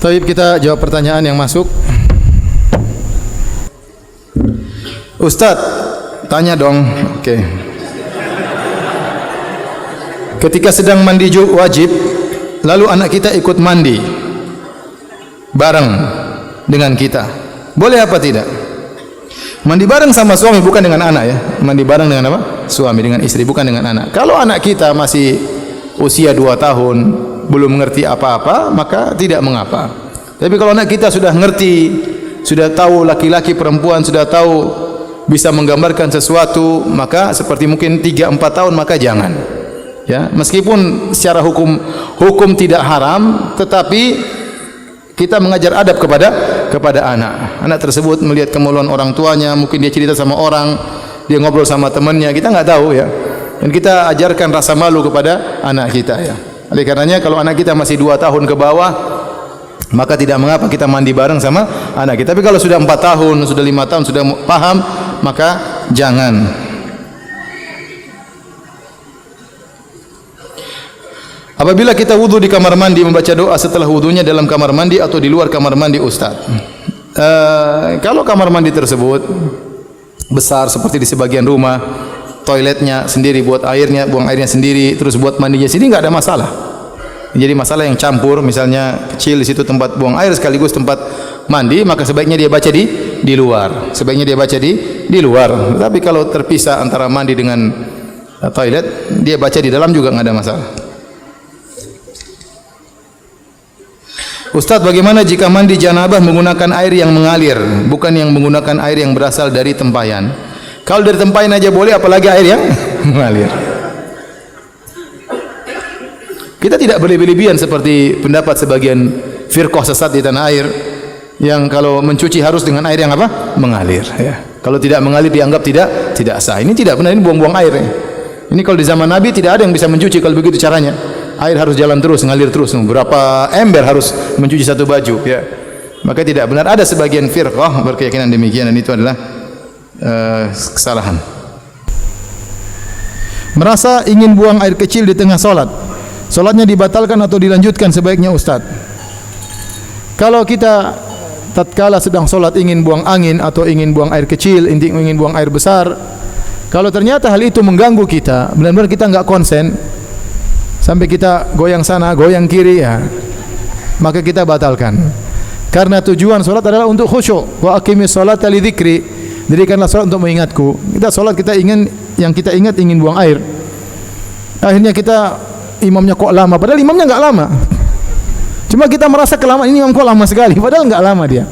Taib, kita jawab pertanyaan yang masuk. Ustadz, tanya dong. Oke. Ketika sedang mandi wajib, lalu anak kita ikut mandi bareng dengan kita, boleh apa tidak? Mandi bareng sama suami, bukan dengan anak ya. Mandi bareng dengan apa? Suami, dengan istri, bukan dengan anak. Kalau anak kita masih usia 2 tahun, belum mengerti apa-apa, maka tidak mengapa. Tapi kalau anak kita sudah ngerti, sudah tahu laki-laki perempuan, sudah tahu bisa menggambarkan sesuatu, maka seperti mungkin 3-4 tahun, maka jangan. Ya, meskipun secara hukum tidak haram, tetapi kita mengajar adab kepada anak. Anak tersebut melihat kemaluan orang tuanya, mungkin dia cerita sama orang, dia ngobrol sama temannya, kita nggak tahu ya. Dan kita ajarkan rasa malu kepada anak kita ya. Oleh karenanya kalau anak kita masih 2 tahun ke bawah, maka tidak mengapa kita mandi bareng sama anak kita. Tapi kalau sudah 4 tahun, sudah 5 tahun, sudah paham, maka jangan. Apabila kita wudu di kamar mandi, membaca doa setelah wudunya dalam kamar mandi atau di luar kamar mandi, Ustaz? Kalau kamar mandi tersebut besar seperti di sebagian rumah, toiletnya sendiri, buat airnya, buang airnya sendiri, terus buat mandinya sendiri, nggak ada masalah. Jadi masalah yang campur, misalnya kecil di situ tempat buang air sekaligus tempat mandi, maka sebaiknya dia baca di luar. Sebaiknya dia baca di luar. Tapi kalau terpisah antara mandi dengan toilet, dia baca di dalam juga nggak ada masalah. Ustaz, bagaimana jika mandi janabah menggunakan air yang mengalir, bukan yang menggunakan air yang berasal dari tempayan? Kalau dari tempayan aja boleh, apalagi air yang mengalir. Kita tidak berlebih-lebihan seperti pendapat sebagian firqah sesat di tanah air, yang kalau mencuci harus dengan air yang apa? Mengalir. Ya. Kalau tidak mengalir dianggap tidak sah. Ini tidak benar, ini buang-buang air. Ya. Ini kalau di zaman Nabi tidak ada yang bisa mencuci kalau begitu caranya. Air harus jalan terus, ngalir terus. Berapa ember harus mencuci satu baju, ya. Maka tidak benar. Ada sebagian firqah berkeyakinan demikian, dan itu adalah kesalahan. Merasa ingin buang air kecil di tengah solat, solatnya dibatalkan atau dilanjutkan sebaiknya, Ustaz? Kalau kita tatkala sedang solat ingin buang angin atau ingin buang air kecil, ingin buang air besar, kalau ternyata hal itu mengganggu kita, benar-benar kita enggak konsen, sampai kita goyang sana, goyang kiri, ya, maka kita batalkan. Karena tujuan solat adalah untuk khusyuk. Wa aqimis sholata li dzikri. Dirikanlah solat untuk mengingatku. Kita solat, kita ingin, yang kita ingat ingin buang air. Akhirnya kita, imamnya kok lama, padahal imamnya enggak lama. Cuma kita merasa kelamaan, ini imam kok lama sekali, padahal enggak lama dia.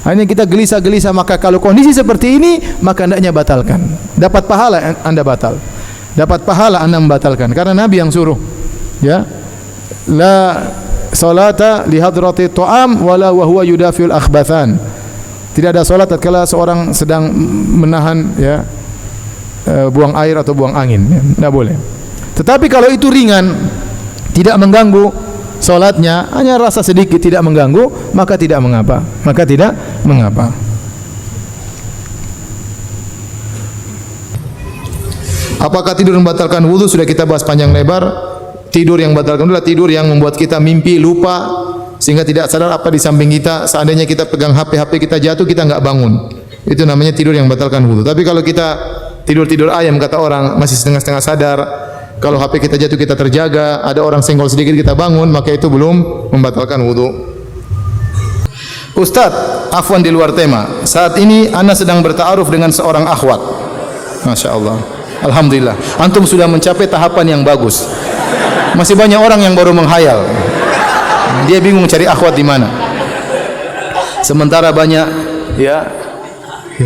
Akhirnya kita gelisah-gelisah. Maka kalau kondisi seperti ini, maka hendaknya batalkan. Dapat pahala Anda batal. Dapat pahala Anda membatalkan, karena Nabi yang suruh. Ya, la salata li hadrati ta'am wala wa huwa yudafiul akhbathan. Tidak ada salat tatkala seorang sedang menahan, ya, buang air atau buang angin, ya, tidak boleh. Tetapi kalau itu ringan, tidak mengganggu salatnya, hanya rasa sedikit tidak mengganggu, maka tidak mengapa. Maka tidak mengapa. Apakah tidur membatalkan wudu? Sudah kita bahas panjang lebar. Tidur yang batalkan adalah tidur yang membuat kita mimpi, lupa, sehingga tidak sadar apa di samping kita. Seandainya kita pegang HP kita jatuh, kita enggak bangun. Itu namanya tidur yang batalkan wudu. Tapi kalau kita tidur ayam, kata orang, masih setengah-setengah sadar, kalau HP kita jatuh kita terjaga, ada orang senggol sedikit kita bangun, maka itu belum membatalkan wudu. Ustaz, afwan di luar tema. Saat ini ana sedang berta'aruf dengan seorang akhwat. Masya Allah. Alhamdulillah. Antum sudah mencapai tahapan yang bagus. Masih banyak orang yang baru menghayal. Dia bingung cari akhwat di mana. Sementara banyak, ya,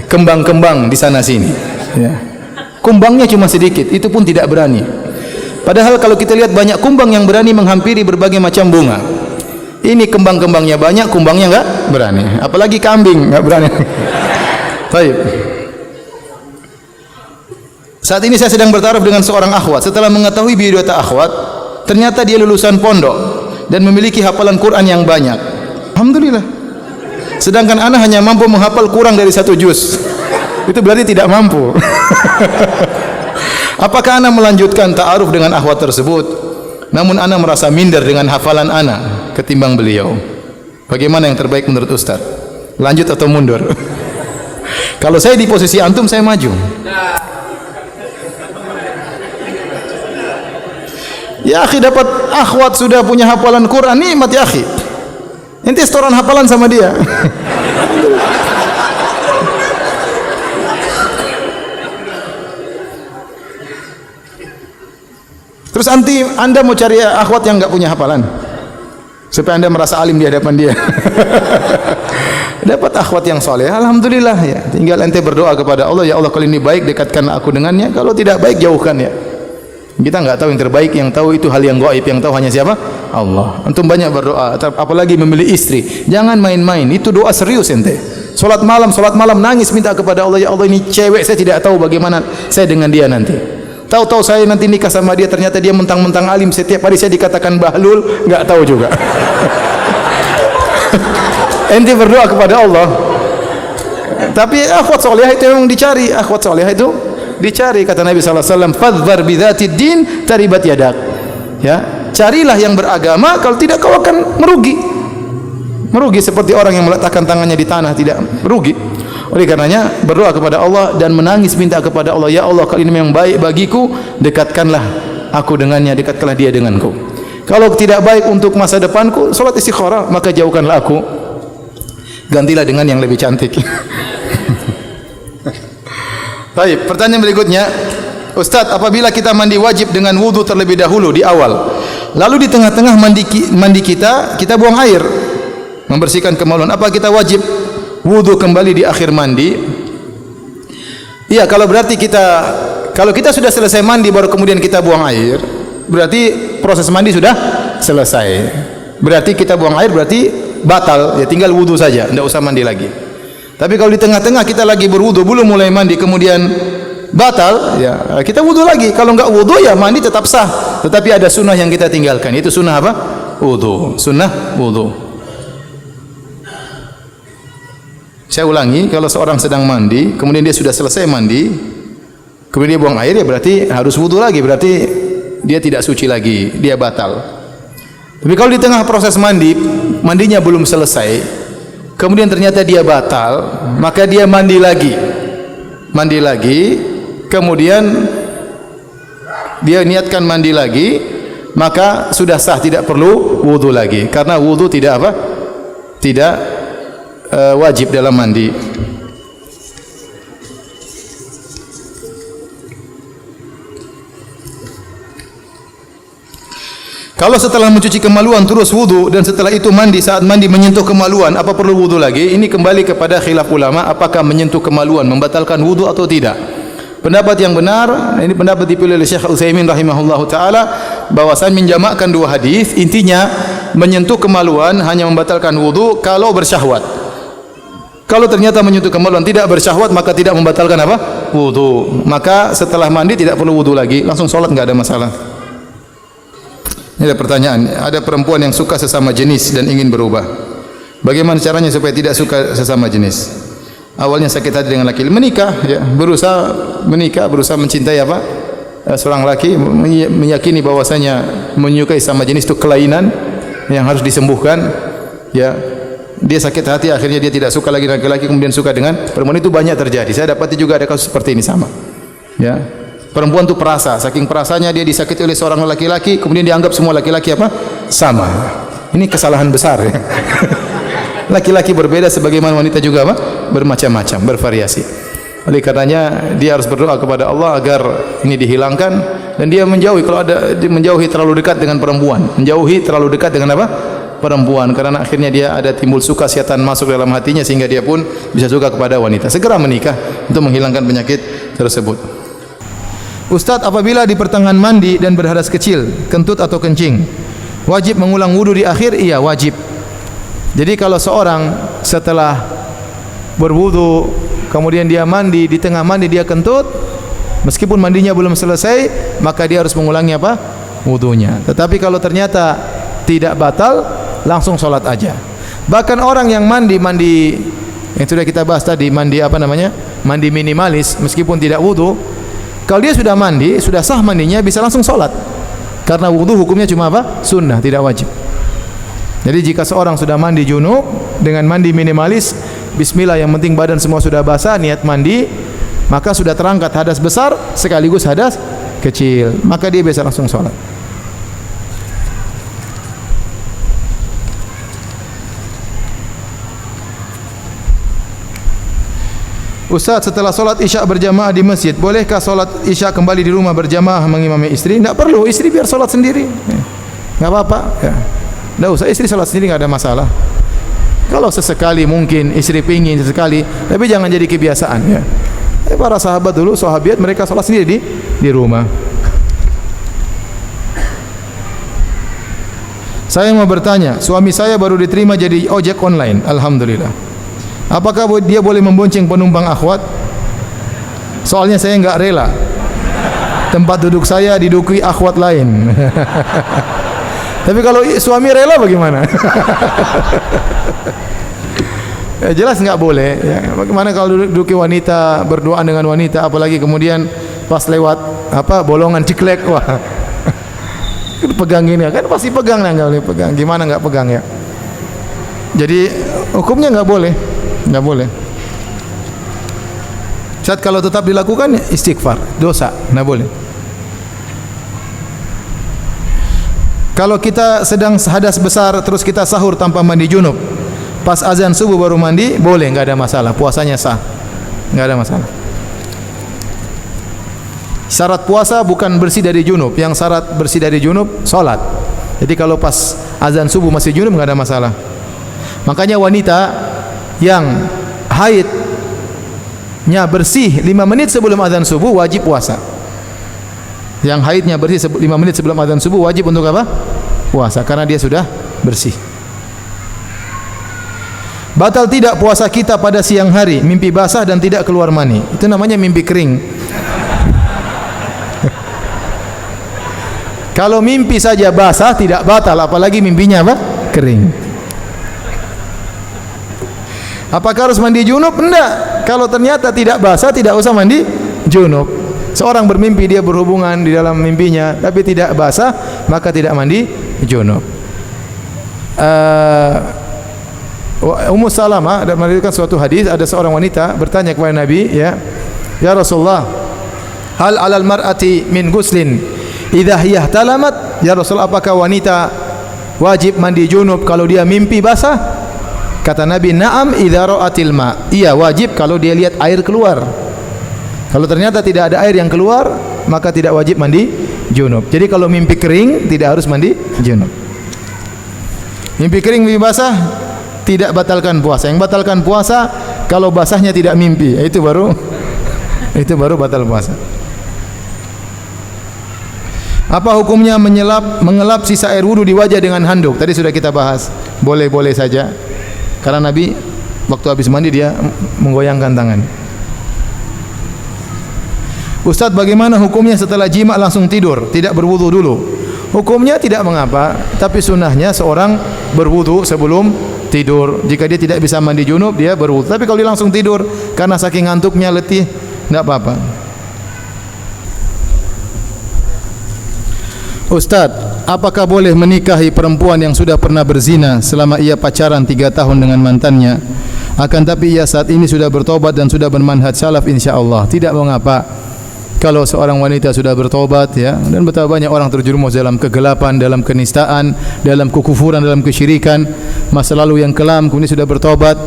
kembang-kembang di sana sini. Ya. Kumbangnya cuma sedikit, itu pun tidak berani. Padahal kalau kita lihat banyak kumbang yang berani menghampiri berbagai macam bunga. Ini kembang-kembangnya banyak, kumbangnya enggak berani. Apalagi kambing enggak berani. Baik. Saat ini saya sedang bertaruh dengan seorang akhwat. Setelah mengetahui biodata akhwat, ternyata dia lulusan pondok dan memiliki hafalan Quran yang banyak. Alhamdulillah. Sedangkan ana hanya mampu menghafal kurang dari 1 juz. Itu berarti tidak mampu. Apakah ana melanjutkan ta'aruf dengan akhwat tersebut? Namun ana merasa minder dengan hafalan ana ketimbang beliau. Bagaimana yang terbaik menurut Ustaz? Lanjut atau mundur? Kalau saya di posisi antum, saya maju. Ya akhi, dapat akhwat sudah punya hafalan Quran, nikmat ya akhi. Ente setoran hafalan sama dia. Terus Anda mau cari akhwat yang enggak punya hafalan supaya Anda merasa alim di hadapan dia. Dapat akhwat yang soleh, alhamdulillah ya. Tinggal ente berdoa kepada Allah, ya Allah kalau ini baik dekatkan aku dengannya, kalau tidak baik jauhkan ya. Kita enggak tahu yang terbaik, yang tahu itu hal yang gaib, yang tahu hanya siapa? Allah. Antum banyak berdoa, apalagi memilih istri. Jangan main-main, itu doa serius ente. Salat malam nangis minta kepada Allah, ya Allah ini cewek saya tidak tahu bagaimana saya dengan dia nanti. Tahu-tahu saya nanti nikah sama dia, ternyata dia mentang-mentang alim, setiap hari saya dikatakan bahlul, enggak tahu juga. Ente berdoa kepada Allah. Tapi akhwat salihah itu memang dicari, akhwat salihah itu dicari, kata Nabi sallallahu alaihi wasallam, fadhfar bidzatid din taribat yadak. Ya, carilah yang beragama, kalau tidak kau akan merugi. Merugi seperti orang yang meletakkan tangannya di tanah, tidak merugi. Oleh karenanya berdoa kepada Allah dan menangis minta kepada Allah, ya Allah kalau ini memang baik bagiku, dekatkanlah aku dengannya, dekatkanlah dia denganku. Kalau tidak baik untuk masa depanku, salat istikharah, maka jauhkanlah aku, gantilah dengan yang lebih cantik. Baik, pertanyaan berikutnya, Ustaz, apabila kita mandi wajib dengan wudu terlebih dahulu di awal, lalu di tengah-tengah mandi kita buang air membersihkan kemaluan, apa kita wajib wudu kembali di akhir mandi? Iya, kalau kita sudah selesai mandi baru kemudian kita buang air, berarti proses mandi sudah selesai. Berarti kita buang air berarti batal, ya tinggal wudu saja, tidak usah mandi lagi. Tapi kalau di tengah-tengah kita lagi berwudu, belum mulai mandi, kemudian batal, ya kita wudu lagi. Kalau enggak wudu ya mandi tetap sah. Tetapi ada sunnah yang kita tinggalkan. Itu sunnah apa? Wudu. Sunnah wudu. Saya ulangi, kalau seorang sedang mandi, kemudian dia sudah selesai mandi, kemudian dia buang air, ya berarti harus wudu lagi. Berarti dia tidak suci lagi, dia batal. Tapi kalau di tengah proses mandi, mandinya belum selesai, kemudian ternyata dia batal, maka dia mandi lagi, kemudian dia niatkan mandi lagi, maka sudah sah, tidak perlu wudu lagi, karena wudu tidak apa? Tidak wajib dalam mandi. Kalau setelah mencuci kemaluan terus wudu dan setelah itu mandi, saat mandi menyentuh kemaluan, apa perlu wudu lagi? Ini kembali kepada khilaf ulama, apakah menyentuh kemaluan membatalkan wudu atau tidak. Pendapat yang benar, ini pendapat dipilih oleh Syekh Utsaimin rahimahullahu taala, bahwasanya menjamakkan dua hadis, intinya menyentuh kemaluan hanya membatalkan wudu kalau bersyahwat. Kalau ternyata menyentuh kemaluan tidak bersyahwat, maka tidak membatalkan apa? Wudu. Maka setelah mandi tidak perlu wudu lagi, langsung sholat, enggak ada masalah. Ini ada pertanyaan, ada perempuan yang suka sesama jenis dan ingin berubah. Bagaimana caranya supaya tidak suka sesama jenis? Awalnya sakit hati dengan laki, menikah, ya, berusaha menikah, berusaha mencintai apa? Seorang laki, meyakini bahwasanya menyukai sama jenis itu kelainan yang harus disembuhkan. Ya, dia sakit hati, akhirnya dia tidak suka lagi laki-laki, kemudian suka dengan perempuan, itu banyak terjadi. Saya dapati juga ada kasus seperti ini sama. Ya. Perempuan itu perasa, saking perasanya dia disakiti oleh seorang laki-laki, kemudian dianggap semua laki-laki apa? Sama. Ini kesalahan besar ya. Laki-laki berbeda sebagaimana wanita juga apa? Bermacam-macam, bervariasi. Oleh karenanya dia harus berdoa kepada Allah agar ini dihilangkan dan dia menjauhi, kalau ada menjauhi terlalu dekat dengan perempuan, menjauhi terlalu dekat dengan apa? Perempuan, karena akhirnya dia ada timbul suka, syaitan masuk dalam hatinya sehingga dia pun bisa suka kepada wanita. Segera menikah untuk menghilangkan penyakit tersebut. Ustaz, apabila di pertengahan mandi dan berhadas kecil, kentut atau kencing, wajib mengulang wudu di akhir? Iya, wajib. Jadi kalau seorang setelah berwudu, kemudian dia mandi, di tengah mandi dia kentut, meskipun mandinya belum selesai, maka dia harus mengulangi apa? Wudunya. Tetapi kalau ternyata tidak batal, langsung sholat aja. Bahkan orang yang mandi yang sudah kita bahas tadi, mandi apa namanya? Mandi minimalis, meskipun tidak wudu, kalau dia sudah mandi, sudah sah mandinya, bisa langsung sholat. Karena wudu hukumnya cuma apa? Sunnah, tidak wajib. Jadi jika seorang sudah mandi junub dengan mandi minimalis, bismillah, yang penting badan semua sudah basah, niat mandi, maka sudah terangkat hadas besar sekaligus hadas kecil, maka dia bisa langsung sholat. Ustaz, setelah solat isya berjamaah di masjid, bolehkah solat isya kembali di rumah berjamaah mengimami istri? Tidak perlu, istri biar solat sendiri, nggak apa-apa. Ya. Tidak usah, istri solat sendiri nggak ada masalah. Kalau sesekali mungkin istri pingin sesekali, tapi jangan jadi kebiasaan. Ya. Para sahabat dulu, sahabiat, mereka solat sendiri di rumah. Saya mau bertanya, suami saya baru diterima jadi ojek online, alhamdulillah. Apakah dia boleh membonceng penumpang akhwat? Soalnya saya enggak rela tempat duduk saya diduduki akhwat lain. Tapi kalau suami rela bagaimana? Ya, jelas enggak boleh. Ya. Bagaimana kalau duduki wanita, berdoa dengan wanita, apalagi kemudian pas lewat bolongan ciklek, wah. Pegang ini kan pasti pegang, enggak boleh pegang. Gimana enggak pegang ya? Jadi hukumnya enggak boleh. Tidak boleh. Saat kalau tetap dilakukan istighfar, dosa, tidak boleh. Kalau kita sedang hadas besar terus kita sahur tanpa mandi junub, pas azan subuh baru mandi, boleh, enggak ada masalah, puasanya sah, enggak ada masalah. Syarat puasa bukan bersih dari junub, yang syarat bersih dari junub salat. Jadi kalau pas azan subuh masih junub enggak ada masalah. Makanya wanita yang haidnya bersih 5 menit sebelum azan subuh wajib puasa. Yang haidnya bersih 5 menit sebelum azan subuh wajib untuk apa? Puasa, karena dia sudah bersih. Batal tidak puasa kita pada siang hari, mimpi basah dan tidak keluar mani. Itu namanya mimpi kering. Kalau mimpi saja basah tidak batal, apalagi mimpinya apa? Kering. Apakah harus mandi junub? Enggak. Kalau ternyata tidak basah, tidak usah mandi junub. Seorang bermimpi dia berhubungan di dalam mimpinya tapi tidak basah, maka tidak mandi junub. Ummu Salamah dan meriwayatkan suatu hadis, ada seorang wanita bertanya kepada Nabi, ya Rasulullah, hal 'alal mar'ati min ghuslin idza hiya talamat? Ya Rasul, apakah wanita wajib mandi junub kalau dia mimpi basah? Kata Nabi, na'am idza ra'atil ma. Iya, wajib kalau dia lihat air keluar. Kalau ternyata tidak ada air yang keluar, maka tidak wajib mandi junub. Jadi kalau mimpi kering tidak harus mandi junub. Mimpi kering, mimpi basah tidak batalkan puasa. Yang batalkan puasa kalau basahnya tidak mimpi, itu baru batal puasa. Apa hukumnya mengelap sisa air wudu di wajah dengan handuk? Tadi sudah kita bahas. Boleh-boleh saja. Karena Nabi waktu habis mandi dia menggoyangkan tangan. Ustaz, bagaimana hukumnya setelah jima langsung tidur, tidak berwudu dulu? Hukumnya tidak mengapa, tapi sunnahnya seorang berwudu sebelum tidur. Jika dia tidak bisa mandi junub, dia berwudu. Tapi kalau dia langsung tidur karena saking ngantuknya, letih, tidak apa-apa. Ustaz, apakah boleh menikahi perempuan yang sudah pernah berzina selama ia pacaran 3 tahun dengan mantannya, akan tapi ia saat ini sudah bertobat dan sudah bermanhaj salaf insyaallah? Tidak mengapa kalau seorang wanita sudah bertobat, ya, dan betapa banyak orang terjerumus dalam kegelapan, dalam kenistaan, dalam kekufuran, dalam kesyirikan, masa lalu yang kelam, kemudian sudah bertobat,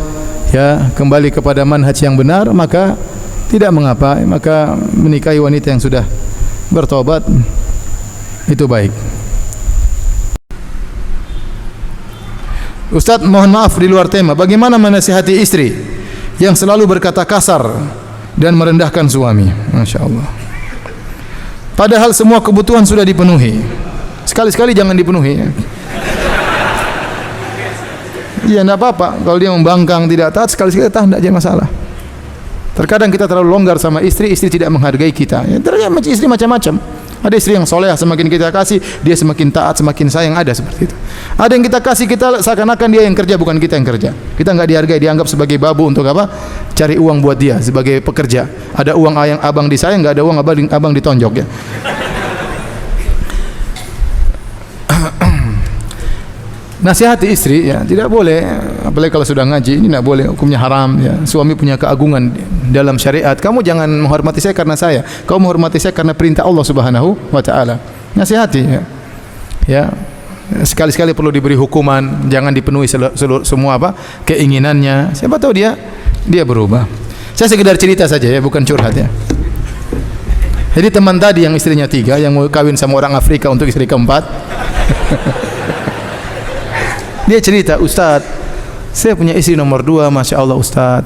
ya, kembali kepada manhaj yang benar, maka tidak mengapa, maka menikahi wanita yang sudah bertobat itu baik. Ustaz, mohon maaf di luar tema. Bagaimana menasihati istri yang selalu berkata kasar dan merendahkan suami? Masya Allah. Padahal semua kebutuhan sudah dipenuhi. Sekali-sekali jangan dipenuhi. Iya, tidak apa-apa. Kalau dia membangkang, tidak taat, sekali-sekali taat, tidak jadi masalah. Terkadang kita terlalu longgar sama istri, istri tidak menghargai kita. Ya, ternyata istri macam-macam. Ada istri yang soleh, semakin kita kasih, dia semakin taat, semakin sayang, ada seperti itu. Ada yang kita kasih, kita seakan-akan dia yang kerja, bukan kita yang kerja. Kita enggak dihargai, dianggap sebagai babu untuk apa? Cari uang buat dia, sebagai pekerja. Ada uang yang abang disayang, enggak ada uang abang ditonjok, ya. nasihati istri, ya, tidak boleh, apalagi kalau sudah ngaji, ini tidak boleh, hukumnya haram, ya. Suami punya keagungan dalam syariat. Kamu jangan menghormati saya karena saya, kamu menghormati saya karena perintah Allah Subhanahu wa taala. Nasihati, ya. Ya. Sekali-sekali perlu diberi hukuman, jangan dipenuhi semua keinginannya. Siapa tahu dia berubah. Saya sekedar cerita saja, ya, bukan curhat, ya. Jadi teman tadi yang istrinya 3, yang mau kawin sama orang Afrika untuk istri keempat, dia cerita, Ustaz, saya punya istri nomor 2, Masya Allah Ustaz,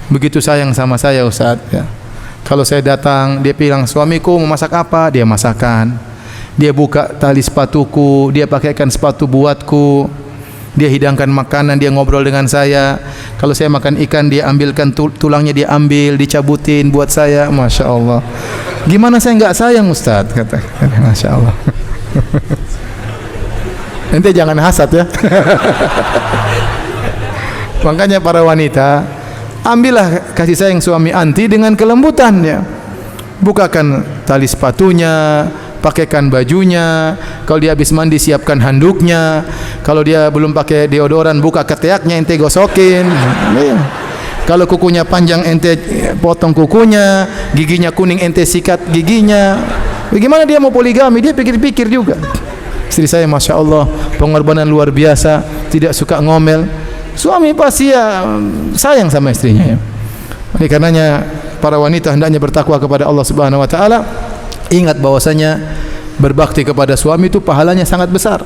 begitu sayang sama saya Ustaz, ya. Kalau saya datang, dia bilang, suamiku mau masak apa? Dia masakan. Dia buka tali sepatuku, dia pakaikan sepatu buatku, dia hidangkan makanan, dia ngobrol dengan saya. Kalau saya makan ikan, dia ambilkan tulangnya, dia ambil, dicabutin buat saya. Masya Allah. Gimana saya enggak sayang Ustaz? Kata, Masya Allah. Ente jangan hasad, ya. Makanya para wanita, ambillah kasih sayang suami anti dengan kelembutan, ya. Bukakan tali sepatunya, pakaikan bajunya. Kalau dia habis mandi, siapkan handuknya. Kalau dia belum pakai deodoran, buka ketiaknya, ente gosokin. Kalau kukunya panjang, ente potong kukunya. Giginya kuning, ente sikat giginya. Bagaimana dia mau poligami? Dia pikir-pikir juga. Istri saya Masya Allah, pengorbanan luar biasa, tidak suka ngomel. Suami pasti, ya, sayang sama istrinya, ya. Oleh karenanya para wanita hendaknya bertakwa kepada Allah Subhanahu wa taala. Ingat bahwasanya berbakti kepada suami itu pahalanya sangat besar,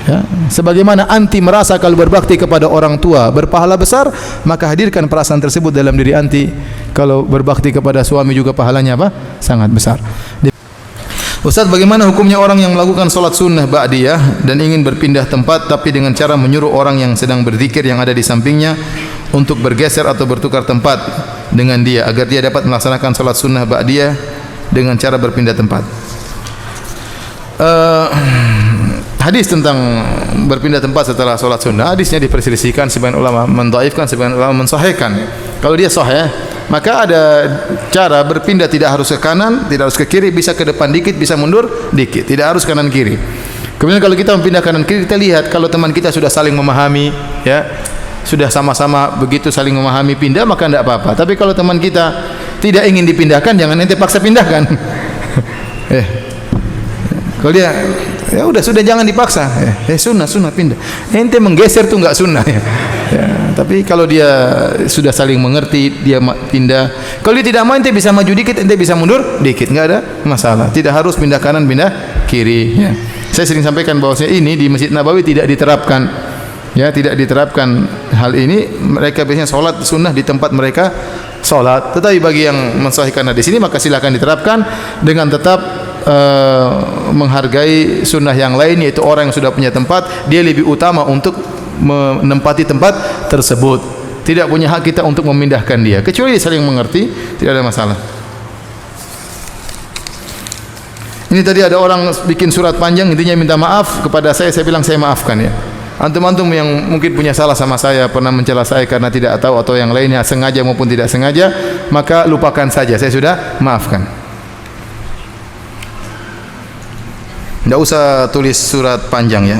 ya. Sebagaimana anti merasa kalau berbakti kepada orang tua berpahala besar, maka hadirkan perasaan tersebut dalam diri anti. Kalau berbakti kepada suami juga pahalanya sangat besar. Ustaz, bagaimana hukumnya orang yang melakukan solat sunnah ba'diyah dan ingin berpindah tempat tapi dengan cara menyuruh orang yang sedang berzikir yang ada di sampingnya untuk bergeser atau bertukar tempat dengan dia agar dia dapat melaksanakan solat sunnah ba'diyah dengan cara berpindah tempat? Hadis tentang berpindah tempat setelah solat sunnah, hadisnya diperselisihkan, sebagian ulama mendhaifkan, sebagian ulama mensahihkan. Kalau dia sahih, maka ada cara berpindah, tidak harus ke kanan, tidak harus ke kiri, bisa ke depan dikit, bisa mundur dikit, tidak harus kanan kiri. Kemudian kalau kita mempindah kanan kiri, kita lihat kalau teman kita sudah saling memahami, ya, sudah sama-sama begitu saling memahami pindah, maka tidak apa-apa. Tapi kalau teman kita tidak ingin dipindahkan, jangan ente paksa pindahkan. Kalau dia, ya sudah jangan dipaksa. Sunnah pindah. Ente menggeser tuh enggak sunnah, ya. Tapi kalau dia sudah saling mengerti, dia pindah. Kalau dia tidak mau, ente bisa maju dikit, ente bisa mundur dikit, enggak ada masalah. Tidak harus pindah kanan, pindah kiri, ya. Saya sering sampaikan bahwasanya ini di Masjid Nabawi tidak diterapkan, ya, tidak diterapkan hal ini. Mereka biasanya sholat sunnah di tempat mereka sholat. Tetapi bagi yang mensahihkan hadis ini, maka silakan diterapkan dengan tetap menghargai sunnah yang lain, yaitu orang yang sudah punya tempat, dia lebih utama untuk menempati tempat tersebut. Tidak punya hak kita untuk memindahkan dia, kecuali saling mengerti, tidak ada masalah. Ini tadi ada orang bikin surat panjang, intinya minta maaf kepada saya bilang saya maafkan, ya. Antum-antum yang mungkin punya salah sama saya, pernah mencela saya karena tidak tahu atau yang lainnya, sengaja maupun tidak sengaja, maka lupakan saja, saya sudah maafkan. Tidak usah tulis surat panjang, ya.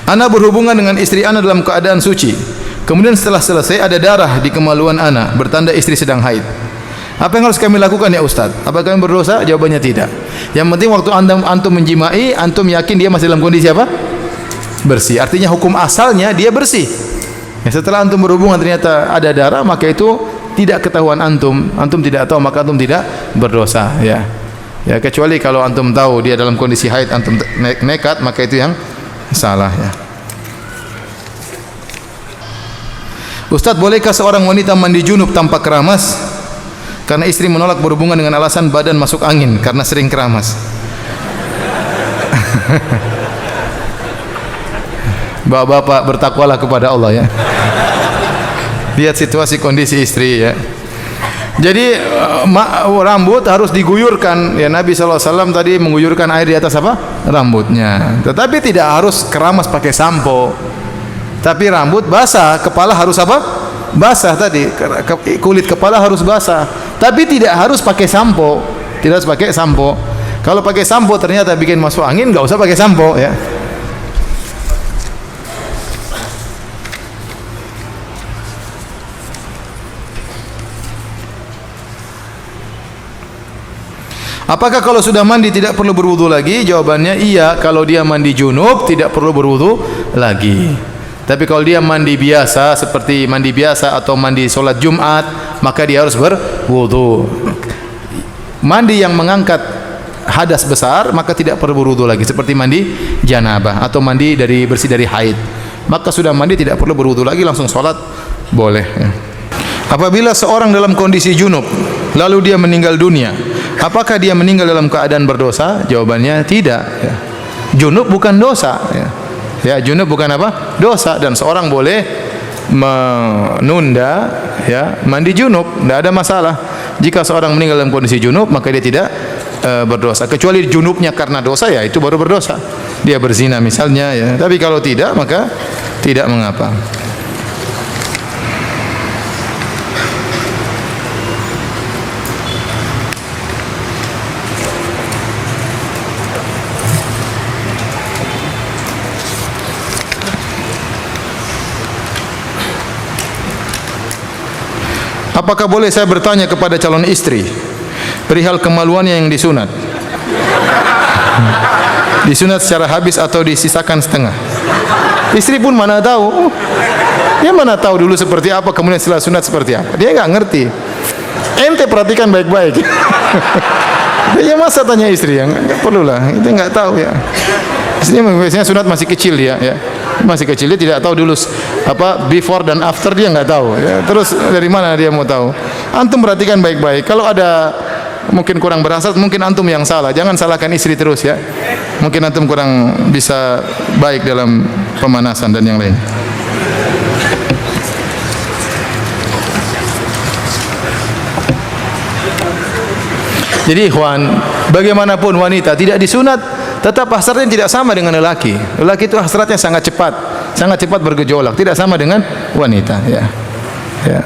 Ana berhubungan dengan istri ana dalam keadaan suci. Kemudian setelah selesai ada darah di kemaluan ana, bertanda istri sedang haid. Apa yang harus kami lakukan, ya Ustaz? Apakah kami berdosa? Jawabannya tidak. Yang penting waktu antum menjimai, antum yakin dia masih dalam kondisi apa? Bersih. Artinya hukum asalnya dia bersih. Ya, setelah antum berhubungan ternyata ada darah, maka itu tidak ketahuan antum tidak tahu, maka antum tidak berdosa, ya. Ya, kecuali kalau antum tahu dia dalam kondisi haid, antum nekat, maka itu yang salah, ya. Ustaz, bolehkah seorang wanita mandi junub tanpa keramas? Karena istri menolak berhubungan dengan alasan badan masuk angin karena sering keramas. Bapak-bapak, bertakwalah kepada Allah, ya. Lihat situasi kondisi istri, ya. Jadi rambut harus diguyurkan, ya. Nabi SAW tadi mengguyurkan air di atas apa? Rambutnya. Tetapi tidak harus keramas pakai sampo. Tapi rambut basah, kepala harus apa? Basah tadi, kulit kepala harus basah. Tapi tidak harus pakai sampo. Tidak harus pakai sampo. Kalau pakai sampo ternyata bikin masuk angin, enggak usah pakai sampo ya. Apakah kalau sudah mandi tidak perlu berwudu lagi? Jawabannya iya, kalau dia mandi junub tidak perlu berwudu lagi. Tapi kalau dia mandi biasa seperti mandi biasa atau mandi solat Jumat, maka dia harus berwudu. Mandi yang mengangkat hadas besar maka tidak perlu berwudu lagi, seperti mandi janabah atau mandi dari bersih dari haid. Maka sudah mandi tidak perlu berwudu lagi, langsung solat boleh. Apabila seorang dalam kondisi junub lalu dia meninggal dunia, apakah dia meninggal dalam keadaan berdosa? Jawabannya tidak ya. Junub bukan dosa ya. Ya, junub bukan apa? Dosa, dan seorang boleh menunda ya mandi junub, tidak ada masalah. Jika seorang meninggal dalam kondisi junub maka dia tidak berdosa, kecuali junubnya karena dosa, ya itu baru berdosa. Dia berzina misalnya ya. Tapi kalau tidak maka tidak mengapa. Apakah boleh saya bertanya kepada calon istri perihal kemaluannya yang disunat? Disunat secara habis atau disisakan setengah? Istri pun mana tahu. Dia mana tahu dulu seperti apa, kemudian setelah sunat seperti apa. Dia enggak ngerti. Ente perhatikan baik-baik. Dia masa tanya istri, ya enggak perlulah. Itu enggak tahu ya. Istrinya biasanya sunat masih kecil dia ya. Masih kecil, dia tidak tahu dulu apa before dan after, dia nggak tahu ya. Terus dari mana dia mau tahu? Antum perhatikan baik-baik. Kalau ada mungkin kurang berasal, mungkin antum yang salah. Jangan salahkan istri terus ya. Mungkin antum kurang bisa baik dalam pemanasan dan yang lain. Jadi ikhwan, bagaimanapun wanita tidak disunat, tetap hasratnya tidak sama dengan lelaki. Lelaki itu hasratnya sangat cepat bergejolak, tidak sama dengan wanita ya. Ya.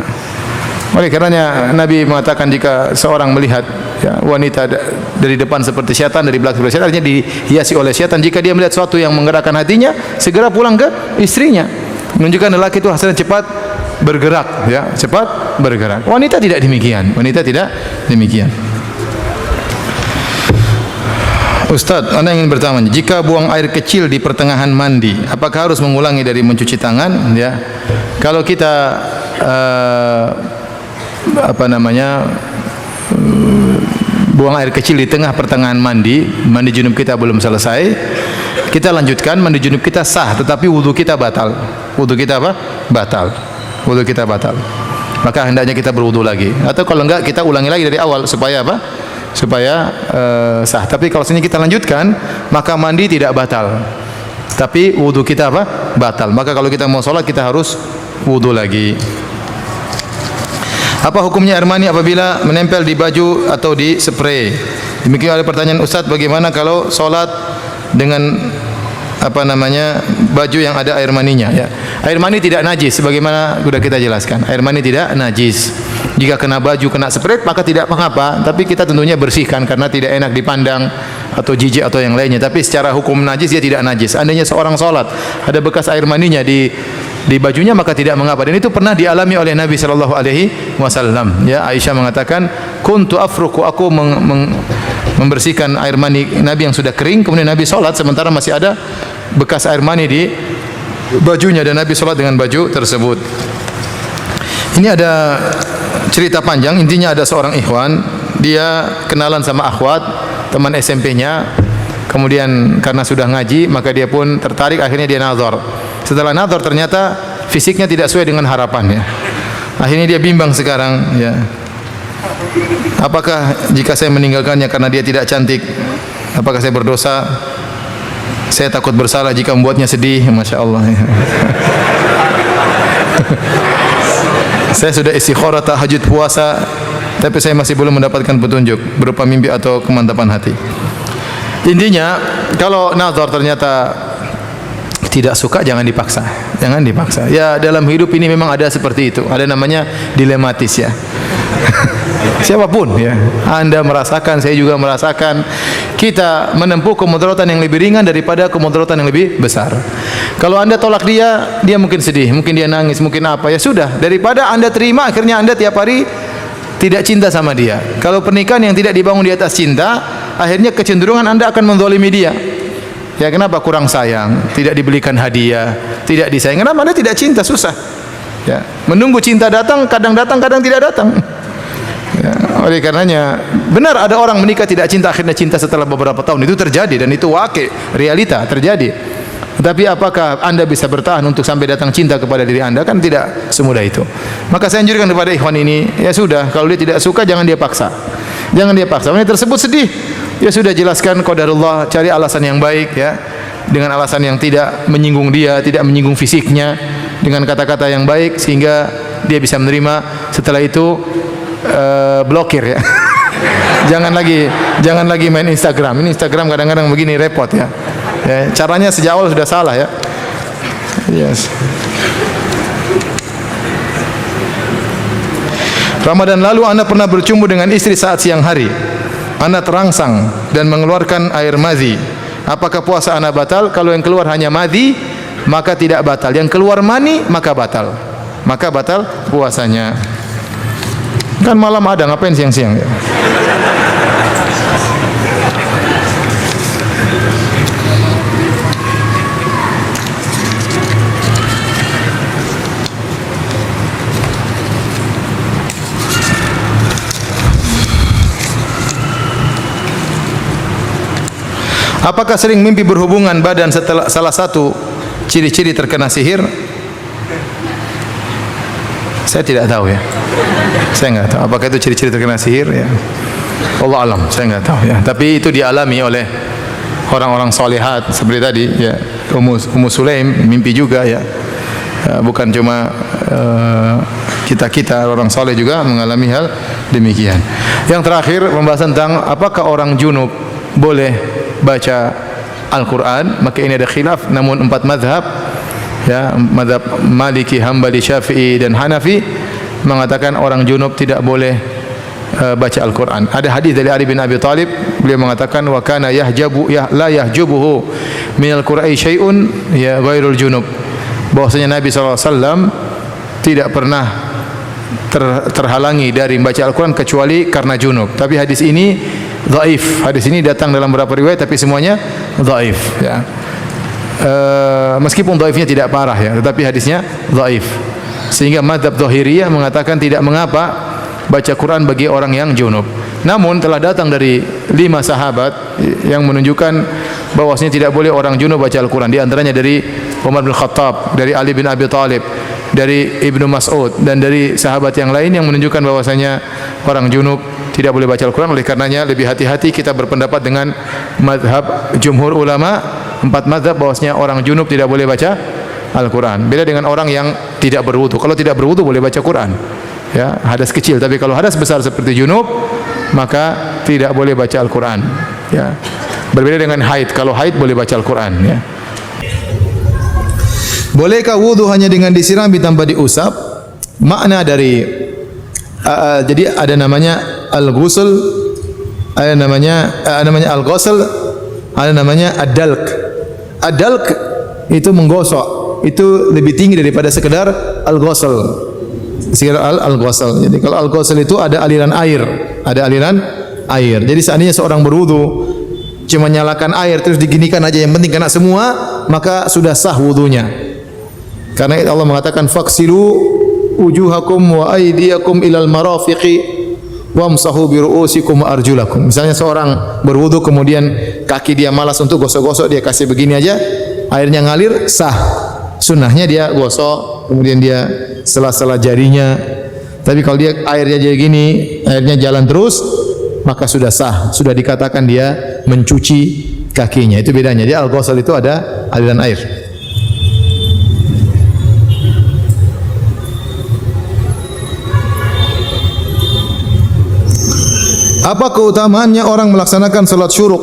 Oleh karenanya Nabi mengatakan jika seorang melihat ya, wanita dari depan seperti setan, dari belakang seperti setan, artinya dihiasi oleh setan. Jika dia melihat sesuatu yang menggerakkan hatinya, segera pulang ke istrinya. Menunjukkan lelaki itu hasratnya cepat bergerak ya, cepat bergerak. Wanita tidak demikian. Wanita tidak demikian. Ustaz, Anda ingin bertanya, jika buang air kecil di pertengahan mandi, apakah harus mengulangi dari mencuci tangan? Ya, kalau kita buang air kecil di tengah pertengahan mandi junub kita belum selesai, kita lanjutkan, mandi junub kita sah, tetapi wudu kita batal. Wudu kita apa? Batal. Wudu kita batal. Maka hendaknya kita berwudu lagi. Atau kalau enggak, kita ulangi lagi dari awal supaya apa? Supaya sah. Tapi kalau sini kita lanjutkan, maka mandi tidak batal, tapi wudu kita apa? Batal. Maka kalau kita mau sholat, kita harus wudu lagi. Apa hukumnya air mani apabila menempel di baju atau di spray? Demikian ada pertanyaan, Ustaz, bagaimana kalau sholat dengan baju yang ada air maninya ya. Air mani tidak najis sebagaimana sudah kita jelaskan. Air mani tidak najis. Jika kena baju, kena spray maka tidak mengapa, tapi kita tentunya bersihkan karena tidak enak dipandang atau jijik atau yang lainnya. Tapi secara hukum najis dia tidak najis. Andainya seorang salat ada bekas air maninya di bajunya maka tidak mengapa, dan itu pernah dialami oleh Nabi sallallahu alaihi wasallam ya. Aisyah mengatakan, kuntu afruku, aku membersihkan air mani Nabi yang sudah kering, kemudian Nabi salat sementara masih ada bekas air mani di bajunya, dan Nabi salat dengan baju tersebut. Ini ada cerita panjang. Intinya ada seorang ikhwan, dia kenalan sama akhwat, teman SMP-nya. Kemudian karena sudah ngaji, maka dia pun tertarik, akhirnya dia nazar. Setelah nazar ternyata fisiknya tidak sesuai dengan harapannya. Akhirnya dia bimbang sekarang ya. Apakah jika saya meninggalkannya karena dia tidak cantik, apakah saya berdosa? Saya takut bersalah jika membuatnya sedih. Masya Allah ya. Saya sudah istikharah, tahajud, puasa, tapi saya masih belum mendapatkan petunjuk berupa mimpi atau kemantapan hati. Intinya, kalau nazar ternyata tidak suka jangan dipaksa. Jangan dipaksa. Ya dalam hidup ini memang ada seperti itu. Ada namanya dilematis ya. Siapapun ya. Anda merasakan, saya juga merasakan. Kita menempuh kemudaratan yang lebih ringan daripada kemudaratan yang lebih besar. Kalau Anda tolak dia, dia mungkin sedih, mungkin dia nangis, mungkin apa. Ya sudah, daripada Anda terima akhirnya Anda tiap hari tidak cinta sama dia. Kalau pernikahan yang tidak dibangun di atas cinta, akhirnya kecenderungan Anda akan menzalimi dia. Ya kenapa kurang sayang, tidak dibelikan hadiah, tidak disayang. Kenapa Anda tidak cinta, susah. Ya, menunggu cinta datang, kadang tidak datang. Ya, oleh karenanya benar ada orang menikah tidak cinta, akhirnya cinta setelah beberapa tahun. Itu terjadi dan itu wakil, realita terjadi. Tetapi apakah Anda bisa bertahan untuk sampai datang cinta kepada diri Anda? Kan tidak semudah itu. Maka saya anjurkan kepada ikhwan ini, ya sudah, kalau dia tidak suka jangan dia paksa. Jangan dia paksa. Wanita tersebut sedih, ya sudah jelaskan qadarullah, cari alasan yang baik ya. Dengan alasan yang tidak menyinggung dia, tidak menyinggung fisiknya, dengan kata-kata yang baik sehingga dia bisa menerima. Setelah itu blokir ya. jangan lagi main Instagram. Ini Instagram kadang-kadang begini repot ya. Ya, caranya sejak awal sudah salah ya. Yes. Ramadan lalu Anda pernah bercumbu dengan istri saat siang hari. Anda terangsang dan mengeluarkan air madhi. Apakah puasa Anda batal? Kalau yang keluar hanya madhi, maka tidak batal. Yang keluar mani, maka batal. Maka batal puasanya. Kan malam ada, ngapain siang-siang ya? Apakah sering mimpi berhubungan badan setelah salah satu ciri-ciri terkena sihir? Saya tidak tahu ya. Saya enggak tahu apakah itu ciri-ciri terkena sihir ya. Allah alam, saya enggak tahu ya. Tapi itu dialami oleh orang-orang solehat seperti tadi ya. Ummu Sulaim mimpi juga ya. Bukan cuma kita orang soleh juga mengalami hal demikian. Yang terakhir pembahasan tentang apakah orang junub boleh baca Al-Quran. Maka ini ada khilaf, namun 4 mazhab ya, mazhab Maliki, Hambali, Syafi'i dan Hanafi mengatakan orang junub tidak boleh baca Al-Quran. Ada hadis dari Ali bin Abi Thalib, beliau mengatakan wa kana yahjabu la yahjubuhu min al-Qur'ani syai'un ya ghairul junub. Bahwasanya Nabi SAW tidak pernah terhalangi dari membaca Al-Quran kecuali karena junub. Tapi hadis ini dhaif. Hadis ini datang dalam beberapa riwayat tapi semuanya dhaif ya. Meskipun dhaifnya tidak parah ya, tetapi hadisnya dhaif. Sehingga mazhab Dhahiriyah mengatakan tidak mengapa baca Quran bagi orang yang junub. Namun telah datang dari 5 sahabat yang menunjukkan bahwasanya tidak boleh orang junub baca Al-Quran. Di antaranya dari Umar bin Khattab, dari Ali bin Abi Thalib, dari Ibnu Mas'ud dan dari sahabat yang lain yang menunjukkan bahwasanya orang junub tidak boleh baca Al-Quran. Oleh karenanya lebih hati-hati kita berpendapat dengan mazhab jumhur ulama 4 mazhab bahwasanya orang junub tidak boleh baca Al-Quran. Beda dengan orang yang tidak berwudu. Kalau tidak berwudu boleh baca Quran ya, hadas kecil. Tapi kalau hadas besar seperti junub maka tidak boleh baca Al-Quran ya. Berbeda dengan haid. Kalau haid boleh baca Al-Quran ya. Bolehkah wudu hanya dengan disiram tanpa diusap? Makna dari jadi ada namanya al-ghusl, ada namanya al-ghusl, ada namanya ad-dalk. Ad-dalk itu menggosok, itu lebih tinggi daripada sekedar al-ghusl. Sekedar al-ghusl. Jadi kalau al-ghusl itu ada aliran air, Jadi seandainya seorang berwudu cuma nyalakan air terus diginikan aja yang penting kena semua, maka sudah sah wudunya. Karena Allah mengatakan faksilu wujuhakum wa aydiyakum ilal marafiqi wamsahu bi ru'usikum wa arjulakum. Misalnya seorang berwudu kemudian kaki dia malas untuk gosok-gosok, dia kasih begini aja, airnya ngalir, sah. Sunnahnya dia gosok, kemudian dia sela-sela jarinya. Tapi kalau dia airnya jadi gini, airnya jalan terus, maka sudah sah, sudah dikatakan dia mencuci kakinya. Itu bedanya. Jadi al-ghusl itu ada aliran air. Apa keutamaannya orang melaksanakan salat syuruk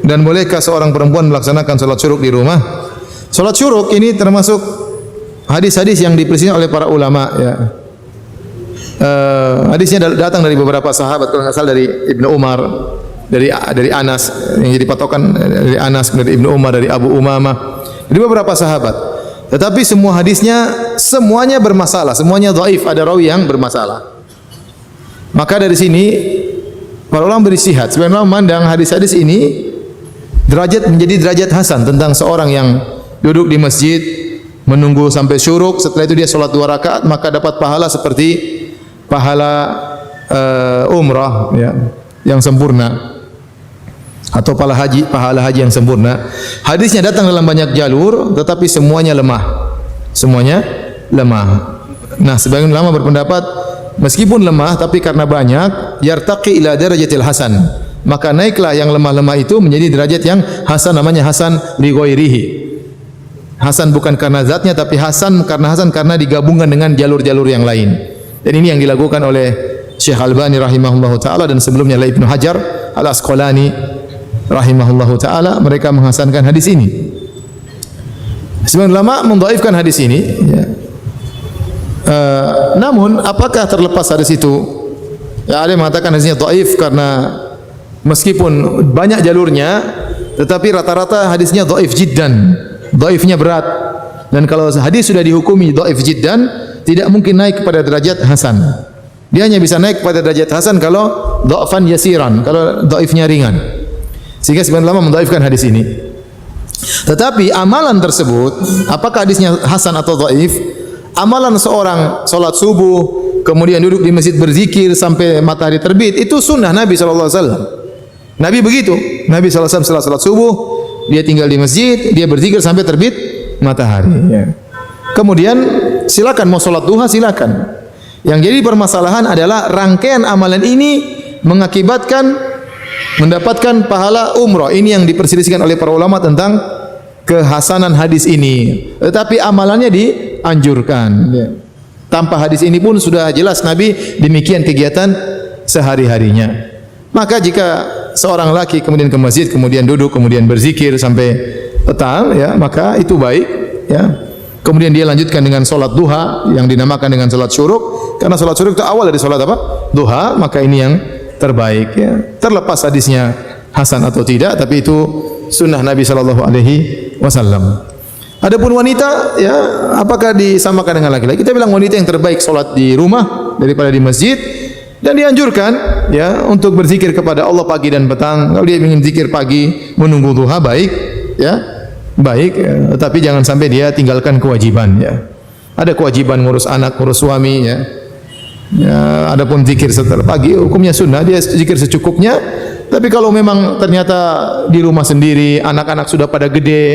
dan bolehkah seorang perempuan melaksanakan salat syuruk di rumah? Salat syuruk ini termasuk hadis-hadis yang diperselisihkan oleh para ulama ya. Hadisnya datang dari beberapa sahabat, kalau nggak salah dari Ibnu Umar, dari Anas, yang jadi patokan dari Anas, dari Ibnu Umar, dari Abu Umamah, dari beberapa sahabat. Tetapi semua hadisnya semuanya bermasalah, semuanya dhaif, ada rawi yang bermasalah. Maka dari sini para ulama beristihad, sebenarnya memandang hadis-hadis ini menjadi derajat hasan tentang seorang yang duduk di masjid menunggu sampai syuruk, setelah itu dia salat 2 rakaat, maka dapat pahala seperti pahala umrah ya, yang sempurna, atau pahala haji yang sempurna. Hadisnya datang dalam banyak jalur, tetapi semuanya lemah. Semuanya lemah. Nah, sebagian ulama berpendapat meskipun lemah, tapi karena banyak, yartaqi ila darajatil hasan. Maka naiklah yang lemah-lemah itu menjadi derajat yang hasan, namanya hasan li ghairihi. Hasan bukan karena zatnya, tapi hasan karena digabungkan dengan jalur-jalur yang lain. Dan ini yang dilakukan oleh Syekh Albani rahimahullahu taala, dan sebelumnya oleh Ibnu Hajar Al-Asqalani rahimahullahu taala, mereka menghasankan hadis ini. Sebagian ulama mendhaifkan hadis ini ya. Namun apakah terlepas hadis itu? Ya, ada yang mengatakan hadisnya dhaif karena meskipun banyak jalurnya, tetapi rata-rata hadisnya dhaif jiddan. Dhaifnya berat. Dan kalau hadis sudah dihukumi dhaif jiddan, tidak mungkin naik kepada derajat hasan. Dia hanya bisa naik kepada derajat hasan kalau dha'fan yasiran, kalau dhaifnya ringan. Sehingga sebagian ulama mendhaifkan hadis ini. Tetapi amalan tersebut, apakah hadisnya hasan atau dhaif? Amalan seorang salat subuh, kemudian duduk di masjid berzikir sampai matahari terbit, itu sunnah Nabi sallallahu alaihi wasallam. Nabi begitu. Nabi sallallahu alaihi wasallam setelah salat subuh, dia tinggal di masjid, dia berzikir sampai terbit matahari ya. Kemudian silakan mau salat duha, silakan. Yang jadi permasalahan adalah rangkaian amalan ini mengakibatkan mendapatkan pahala umrah. Ini yang diperselisihkan oleh para ulama tentang kehasanan hadis ini. Tetapi amalannya dianjurkan ya. Tanpa hadis ini pun sudah jelas Nabi demikian kegiatan sehari-harinya. Maka jika seorang laki kemudian ke masjid, kemudian duduk, kemudian berzikir sampai petang ya, maka itu baik ya. Kemudian dia lanjutkan dengan salat duha yang dinamakan dengan salat syuruk, karena salat syuruk itu awal dari salat apa? Duha, maka ini yang terbaik ya. Terlepas hadisnya hasan atau tidak, tapi itu sunnah Nabi sallallahu alaihi wasallam. Adapun wanita ya, apakah disamakan dengan laki-laki? Kita bilang wanita yang terbaik salat di rumah daripada di masjid, dan dianjurkan ya untuk berzikir kepada Allah pagi dan petang. Kalau dia ingin zikir pagi menunggu duha, baik ya. Baik, tapi jangan sampai dia tinggalkan kewajiban ya. Ada kewajiban ngurus anak, ngurus suami ya. Ya, adapun zikir setelah pagi hukumnya sunnah, dia zikir secukupnya. Tapi kalau memang ternyata di rumah sendiri, anak-anak sudah pada gede,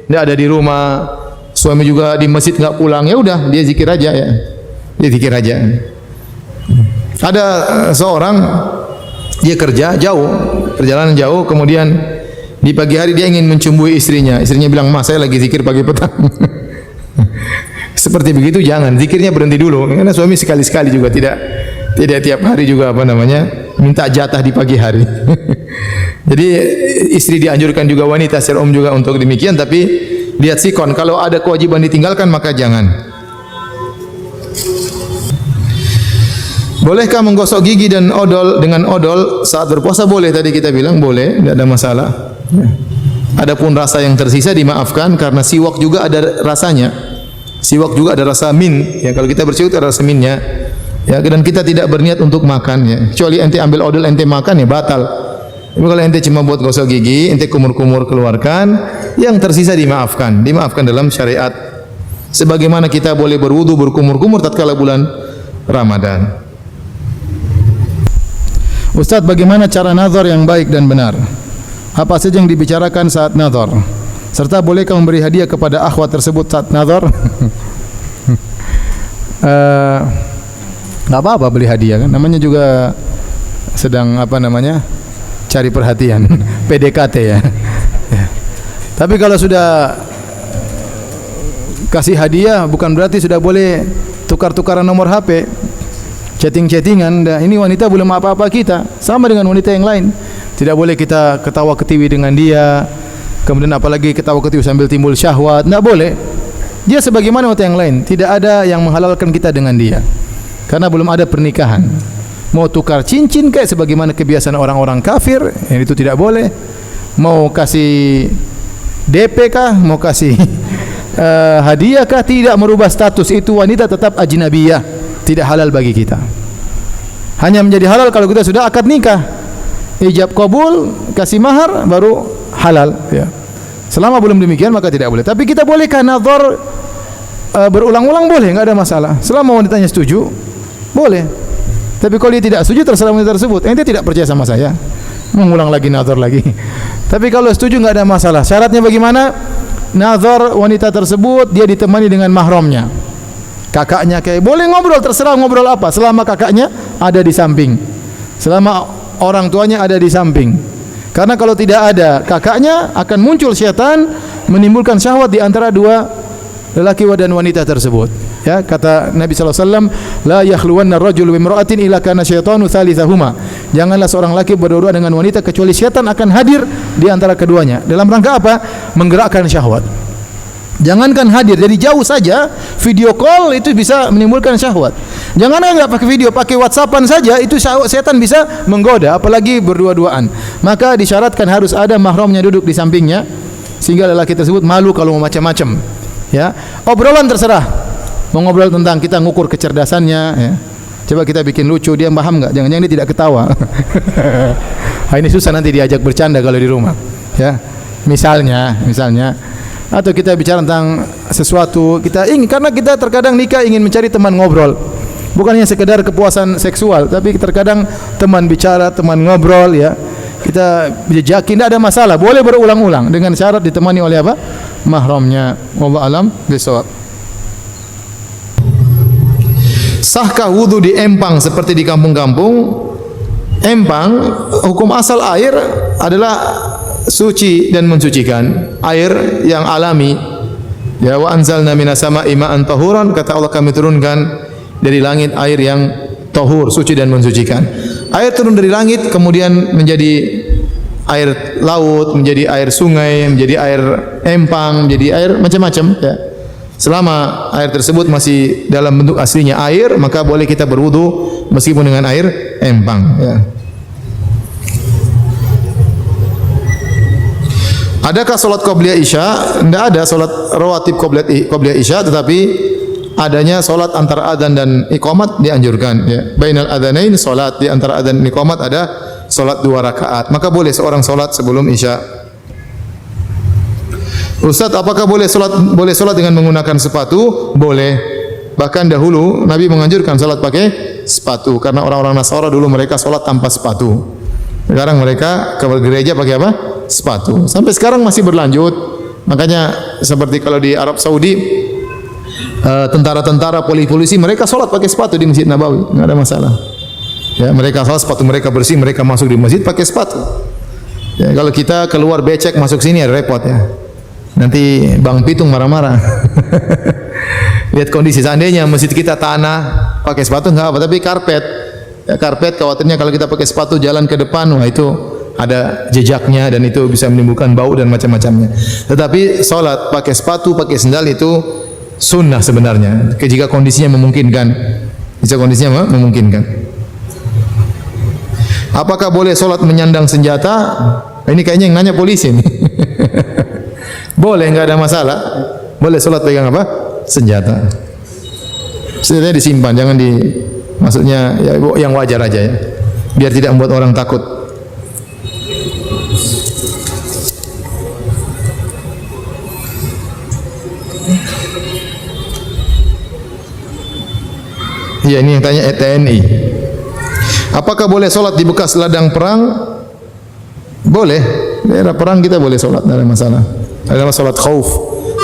tidak ada di rumah, suami juga di masjid enggak pulang, ya udah dia zikir aja ya. Dia zikir aja. Ada seorang dia kerja jauh, perjalanan jauh, kemudian di pagi hari dia ingin mencumbui istrinya. Istrinya bilang, "Mas, saya lagi zikir pagi petang." Seperti begitu jangan, zikirnya berhenti dulu. Karena suami sekali-sekali juga tidak tiap hari juga minta jatah di pagi hari. Jadi istri dianjurkan juga, wanita secara umum juga untuk demikian, tapi lihat sikon, kalau ada kewajiban ditinggalkan maka jangan. Bolehkah menggosok gigi dan odol dengan odol saat berpuasa? Boleh, tadi kita bilang boleh, tidak ada masalah. Adapun rasa yang tersisa dimaafkan, karena siwak juga ada rasanya. Siwak juga ada rasa min. Ya, kalau kita bersiwak ada rasa minnya. Ya, dan kita tidak berniat untuk makan ya. Kecuali ente ambil odol ente makan ya batal. Tapi kalau ente cuma buat gosok gigi, ente kumur-kumur keluarkan, yang tersisa dimaafkan. Dimaafkan dalam syariat. Sebagaimana kita boleh berwudu berkumur-kumur tatkala bulan Ramadan. Ustaz, bagaimana cara nazar yang baik dan benar? Apa saja yang dibicarakan saat nazar? Serta bolehkah memberi hadiah kepada akhwat tersebut saat nazar? Enggak apa-apa beli hadiah kan, namanya juga sedang cari perhatian, PDKT ya. Tapi kalau sudah kasih hadiah bukan berarti sudah boleh tukar-tukaran nomor HP, chatting-chattingan. Ini wanita belum apa-apa kita, sama dengan wanita yang lain. Tidak boleh kita ketawa ketiwi dengan dia, kemudian apalagi ketawa-ketiwi sambil timbul syahwat, tidak boleh. Dia sebagaimana wanita yang lain, tidak ada yang menghalalkan kita dengan dia, karena belum ada pernikahan. Mau tukar cincin kayak sebagaimana kebiasaan orang-orang kafir, yang itu tidak boleh. Mau kasih DP kah, mau kasih hadiah kah, tidak merubah status. Itu wanita tetap ajnabiyah, tidak halal bagi kita. Hanya menjadi halal kalau kita sudah akad nikah, ijab kabul, kasih mahar, baru halal ya. Selama belum demikian maka tidak boleh. Tapi kita bolehkah nazar berulang-ulang? Boleh, enggak ada masalah. Selama wanitanya setuju, boleh. Tapi kalau dia tidak setuju, terserah wanita tersebut. Ente tidak percaya sama saya, mengulang lagi nazar lagi. Tapi kalau setuju enggak ada masalah. Syaratnya bagaimana? Nazar wanita tersebut dia ditemani dengan mahramnya. Kakaknya kayak boleh ngobrol, terserah ngobrol apa, selama kakaknya ada di samping, selama orang tuanya ada di samping. Karena kalau tidak ada kakaknya, akan muncul syaitan menimbulkan syahwat di antara dua lelaki dan wanita tersebut. Ya, kata Nabi sallallahu alaihi wasallam, la yakhluwanna ar-rajulu bimra'atin illa kana syaitanu tsalitsahuma. Janganlah seorang laki berdua dengan wanita kecuali syaitan akan hadir di antara keduanya. Dalam rangka apa? Menggerakkan syahwat. Jangankan hadir, dari jauh saja video call itu bisa menimbulkan syahwat. Jangan enggak pakai video, pakai WhatsAppan saja itu setan bisa menggoda, apalagi berdua-duaan. Maka disyaratkan harus ada mahramnya duduk di sampingnya, sehingga lelaki tersebut malu kalau mau macam-macam. Ya, obrolan terserah. Mau ngobrol tentang kita ngukur kecerdasannya, ya. Coba kita bikin lucu, dia paham enggak? Jangan-jangan dia tidak ketawa. Ini susah nanti diajak bercanda kalau di rumah. Ya. Misalnya atau kita bicara tentang sesuatu, kita ingin, karena kita terkadang nikah ingin mencari teman ngobrol, bukan hanya sekedar kepuasan seksual, tapi terkadang teman bicara, teman ngobrol, ya. Kita jejaki, tidak ada masalah, boleh berulang-ulang dengan syarat ditemani oleh apa? Mahramnya. Wallahu alam bisawab. Sahkah wudu di empang seperti di kampung-kampung? Empang, hukum asal air adalah suci dan mensucikan, air yang alami. Ya, wa anzalna minas sama'i ma'an tahuran, kata Allah kami turunkan dari langit air yang tahur, suci dan mensucikan. Air turun dari langit kemudian menjadi air laut, menjadi air sungai, menjadi air empang, menjadi air macam-macam, ya. Selama air tersebut masih dalam bentuk aslinya air, maka boleh kita berwudu meskipun dengan air empang, ya. Adakah salat qabliyah Isya? Tidak ada salat rawatib qabliyah Isya, tetapi adanya salat antara adzan dan iqamat dianjurkan, ya. Bainal adzanain salat, di antara adzan dan iqamat ada salat 2 rakaat. Maka boleh seorang salat sebelum Isya. Ustaz, apakah boleh salat dengan menggunakan sepatu? Boleh. Bahkan dahulu Nabi menganjurkan salat pakai sepatu, karena orang-orang Nasara dulu mereka salat tanpa sepatu. Sekarang mereka ke gereja pakai apa? Sepatu. Sampai sekarang masih berlanjut. Makanya seperti kalau di Arab Saudi, tentara-tentara, polisi mereka salat pakai sepatu di Masjid Nabawi, enggak ada masalah. Ya, mereka salat sepatu mereka bersih, mereka masuk di masjid pakai sepatu. Ya, kalau kita keluar becek masuk sini ada repot, ya. Nanti Bang Pitung marah-marah. Lihat kondisi, seandainya masjid kita tanah, pakai sepatu enggak apa, tapi karpet. Ya, karpet khawatirnya kalau kita pakai sepatu jalan ke depan, wah itu ada jejaknya dan itu bisa menimbulkan bau dan macam-macamnya. Tetapi salat pakai sepatu, pakai sendal itu sunnah sebenarnya, jika kondisinya memungkinkan. Jika kondisinya memungkinkan. Apakah boleh salat menyandang senjata? Ini kayaknya yang nanya polisi nih. Boleh, enggak ada masalah. Boleh salat pegang apa? Senjata. Senjatanya disimpan, jangan maksudnya ya, yang wajar aja, ya. Biar tidak membuat orang takut. Ya, ini yang tanya TNI. Apakah boleh salat di bekas ladang perang? Boleh. Daerah perang kita boleh salat, tidak ada masalah. Adalah salat khauf,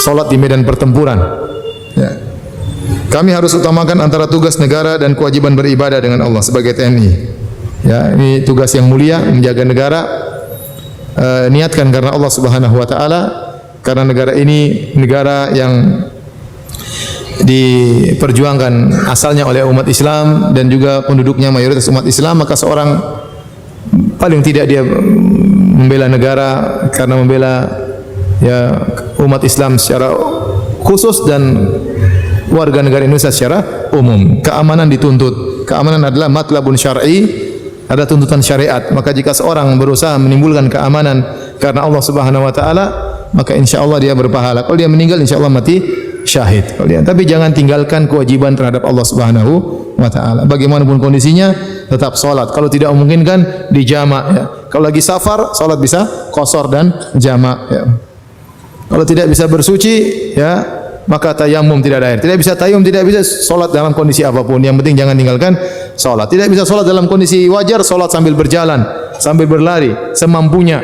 salat di medan pertempuran. Ya. Kami harus utamakan antara tugas negara dan kewajiban beribadah dengan Allah sebagai TNI. Ya, ini tugas yang mulia, menjaga negara. Niatkan karena Allah Subhanahu wa taala, karena negara ini negara yang diperjuangkan asalnya oleh umat Islam dan juga penduduknya mayoritas umat Islam, maka seorang paling tidak dia membela negara karena membela ya umat Islam secara khusus dan warga negara Indonesia secara umum. Keamanan dituntut. Keamanan adalah matlabun syar'i, ada tuntutan syariat. Maka jika seorang berusaha menimbulkan keamanan karena Allah Subhanahu wa taala, maka insyaallah dia berpahala. Kalau dia meninggal insyaallah mati syahid. Tapi jangan tinggalkan kewajiban terhadap Allah Subhanahu wa taala. Bagaimanapun kondisinya tetap salat. Kalau tidak memungkinkan di jamak ya. Kalau lagi safar salat bisa qasar dan jamak ya. Kalau tidak bisa bersuci ya, maka tayamum, tidak ada air. Tidak bisa tayamum, tidak bisa salat dalam kondisi apapun. Yang penting jangan tinggalkan salat. Tidak bisa salat dalam kondisi wajar, salat sambil berjalan, sambil berlari semampunya.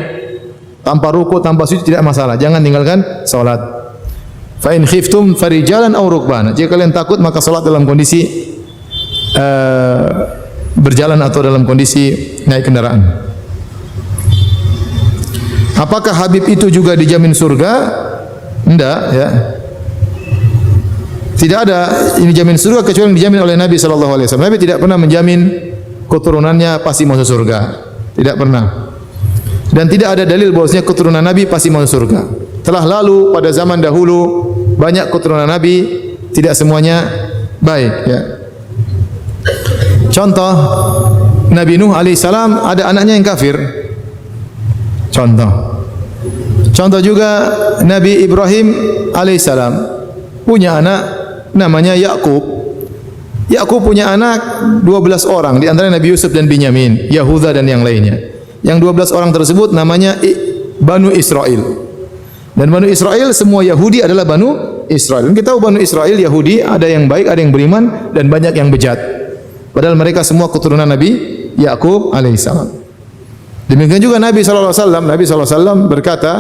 Tanpa ruku, tanpa sujud tidak masalah. Jangan tinggalkan salat. Fa in khiftum farijalan aw rukbana. Jika kalian takut maka salat dalam kondisi berjalan atau dalam kondisi naik kendaraan. Apakah Habib itu juga dijamin surga? Enggak ya. Tidak ada ini jamin surga kecuali yang dijamin oleh Nabi sallallahu alaihi wasallam. Nabi tidak pernah menjamin keturunannya pasti masuk surga. Tidak pernah. Dan tidak ada dalil bahwasanya keturunan Nabi pasti masuk surga. Telah lalu pada zaman dahulu banyak keturunan Nabi, tidak semuanya baik ya. Contoh Nabi Nuh alaihissalam ada anaknya yang kafir. Contoh juga Nabi Ibrahim alaihissalam punya anak namanya Yakub. Yakub punya anak 12 orang, di antara Nabi Yusuf dan Binyamin, Yahuda dan yang lainnya. Yang 12 orang tersebut namanya Banu Israel. Dan Banu Israel semua Yahudi adalah Banu Israel. Dan kita tahu Banu Israel Yahudi ada yang baik, ada yang beriman dan banyak yang bejat. Padahal mereka semua keturunan Nabi Yakub alaihissalam. Demikian juga Nabi sallallahu alaihi wasallam. Nabi sallallahu alaihi wasallam berkata,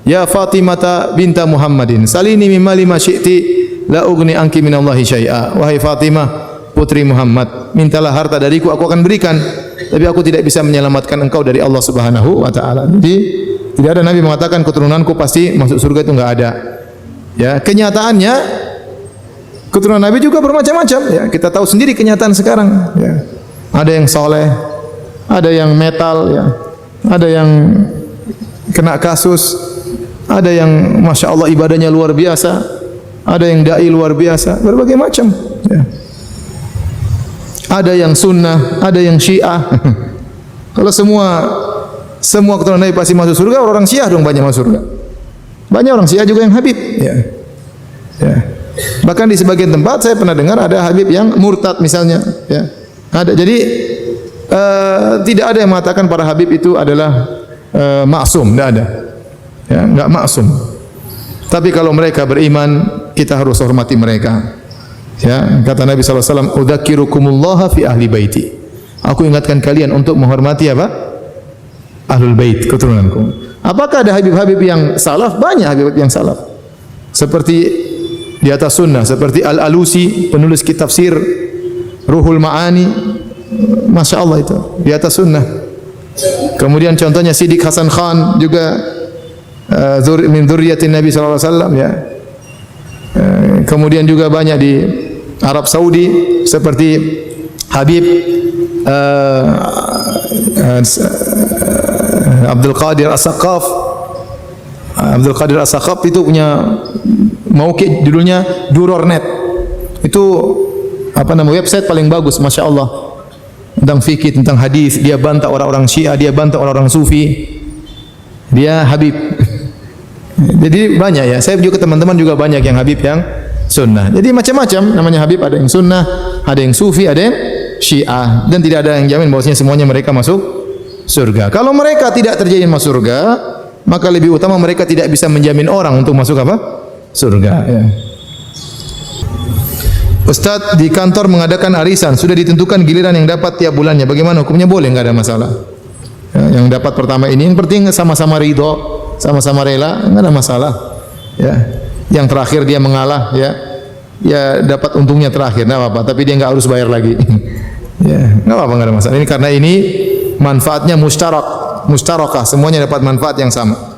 "Ya Fatimah binta Muhammadin, salini mimma lima syi'ti la ugni anki minallahi syai'a." Wahai Fatimah putri Muhammad, mintalah harta dariku, aku akan berikan. Tapi aku tidak bisa menyelamatkan engkau dari Allah Subhanahu wa taala. Jadi tidak ada Nabi mengatakan keturunanku pasti masuk surga, itu enggak ada. Ya, kenyataannya keturunan Nabi juga bermacam-macam ya. Kita tahu sendiri kenyataan sekarang ya. Ada yang soleh, ada yang metal ya. Ada yang kena kasus, ada yang Masya Allah ibadahnya luar biasa, ada yang dai luar biasa, berbagai macam ya. Ada yang sunnah, ada yang syiah. Kalau semua keturunan Nabi pasti masuk surga, orang syiah dong banyak masuk surga. Banyak orang syiah juga yang Habib ya. Ya. Bahkan di sebagian tempat saya pernah dengar ada Habib yang murtad misalnya ya. Ada. Jadi tidak ada yang mengatakan para Habib itu adalah maksum, tidak ada. Ya, enggak maksum. Tapi kalau mereka beriman, kita harus hormati mereka. Ya, kata Nabi sallallahu alaihi wasallam, "Udzakirukumullah fi ahli baiti." Aku ingatkan kalian untuk menghormati apa? Ahlul bait, keturunanku. Apakah ada habib-habib yang salaf? Banyak habib yang salaf. Seperti di atas sunnah, seperti Al-Alusi, penulis kitab tafsir Ruhul Ma'ani. Masya Allah itu di atas sunnah. Kemudian contohnya Siddiq Hasan Khan juga min dzurriyyatin Nabi sallallahu alaihi wasallam ya. Kemudian juga banyak di Arab Saudi seperti Habib Abdul Qadir As-Saqaf. Abdul Qadir As-Saqaf itu punya mauqi judulnya Duror.net. Itu apa nama website paling bagus, Masya Allah, tentang fikih, tentang hadis. Dia bantah orang-orang Syiah, dia bantah orang-orang Sufi. Dia Habib. Jadi banyak ya. Saya juga teman-teman juga banyak yang Habib yang sunnah. Jadi macam-macam namanya Habib, ada yang sunnah, ada yang Sufi, ada yang Syiah, dan tidak ada yang jamin bahwasanya semuanya mereka masuk surga. Kalau mereka tidak terjamin masuk surga, maka lebih utama mereka tidak bisa menjamin orang untuk masuk apa? Surga ya. Ustaz, di kantor mengadakan arisan, sudah ditentukan giliran yang dapat tiap bulannya. Bagaimana hukumnya? Boleh, enggak ada masalah. Ya, yang dapat pertama ini, yang penting sama-sama ridho, sama-sama rela, enggak ada masalah. Ya. Yang terakhir dia mengalah, ya. Ya dapat untungnya terakhir, enggak apa-apa, tapi dia enggak harus bayar lagi. Ya, enggak apa-apa, enggak ada masalah. Ini karena ini manfaatnya mustarakah, semuanya dapat manfaat yang sama.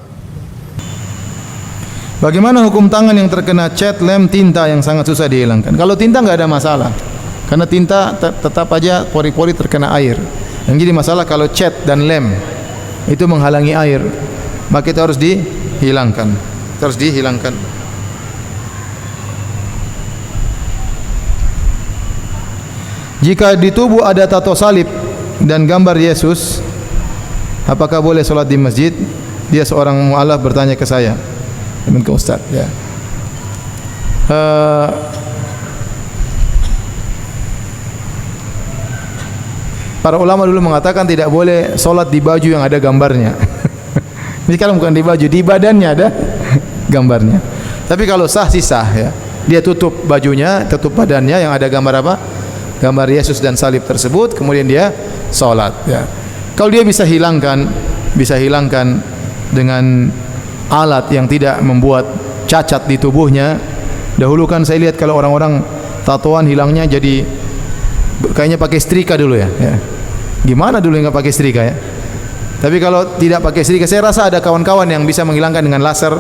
Bagaimana hukum tangan yang terkena cat, lem, tinta yang sangat susah dihilangkan? Kalau tinta enggak ada masalah, karena tinta tetap aja pori-pori terkena air. Yang jadi masalah kalau cat dan lem itu menghalangi air, maka itu harus dihilangkan. Harus dihilangkan. Jika di tubuh ada tato salib dan gambar Yesus, apakah boleh solat di masjid? Dia seorang mu'alaf bertanya ke saya, ke Ustaz. Ya. Para ulama dulu mengatakan tidak boleh solat di baju yang ada gambarnya. Ini sekarang bukan di baju, di badannya ada gambarnya. Tapi kalau sah sih sah ya. Dia tutup bajunya, tutup badannya yang ada gambar apa? Gambar Yesus dan salib tersebut, kemudian dia solat. Ya. Kalau dia bisa hilangkan dengan alat yang tidak membuat cacat di tubuhnya. Dahulu kan saya lihat kalau orang-orang tatoan hilangnya jadi kayaknya pakai setrika dulu ya. Gimana dulu nggak pakai setrika ya? Tapi kalau tidak pakai setrika, saya rasa ada kawan-kawan yang bisa menghilangkan dengan laser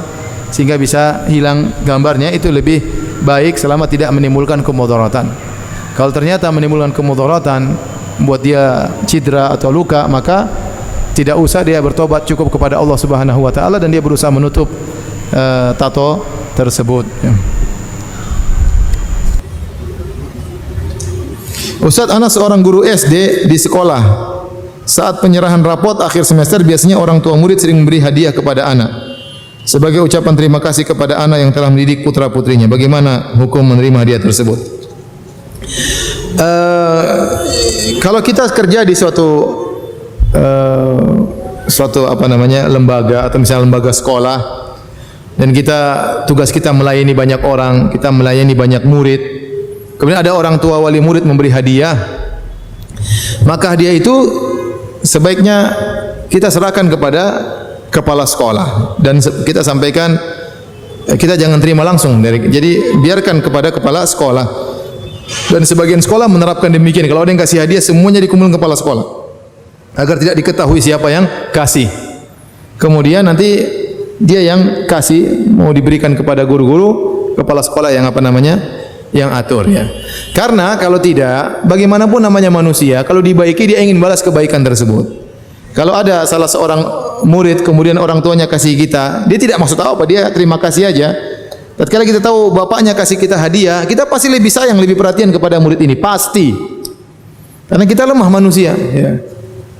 sehingga bisa hilang gambarnya. Itu lebih baik selama tidak menimbulkan kemudaratan. Kalau ternyata menimbulkan kemudaratan, buat dia cedera atau luka, maka tidak usah dia bertobat, cukup kepada Allah Subhanahu wa taala dan dia berusaha menutup tato tersebut. Ustaz, anak seorang guru SD di sekolah. Saat penyerahan rapot akhir semester biasanya orang tua murid sering memberi hadiah kepada anak sebagai ucapan terima kasih kepada anak yang telah mendidik putra-putrinya. Bagaimana hukum menerima hadiah tersebut? Kalau kita kerja di suatu lembaga atau misalnya lembaga sekolah dan tugas kita melayani banyak orang, kita melayani banyak murid. Kemudian ada orang tua wali murid memberi hadiah, maka hadiah itu sebaiknya kita serahkan kepada kepala sekolah dan kita sampaikan, kita jangan terima langsung jadi biarkan kepada kepala sekolah. Dan sebagian sekolah menerapkan demikian, kalau ada yang kasih hadiah semuanya dikumpulkan kepala sekolah agar tidak diketahui siapa yang kasih. Kemudian nanti dia yang kasih mau diberikan kepada guru-guru, kepala sekolah yang atur ya. Karena kalau tidak, bagaimanapun namanya manusia, kalau dibaiki dia ingin balas kebaikan tersebut. Kalau ada salah seorang murid kemudian orang tuanya kasih kita, dia tidak maksud apa, dia terima kasih aja. Tatkala kita tahu bapaknya kasih kita hadiah, kita pasti lebih sayang, lebih perhatian kepada murid ini, pasti. Karena kita lemah manusia ya.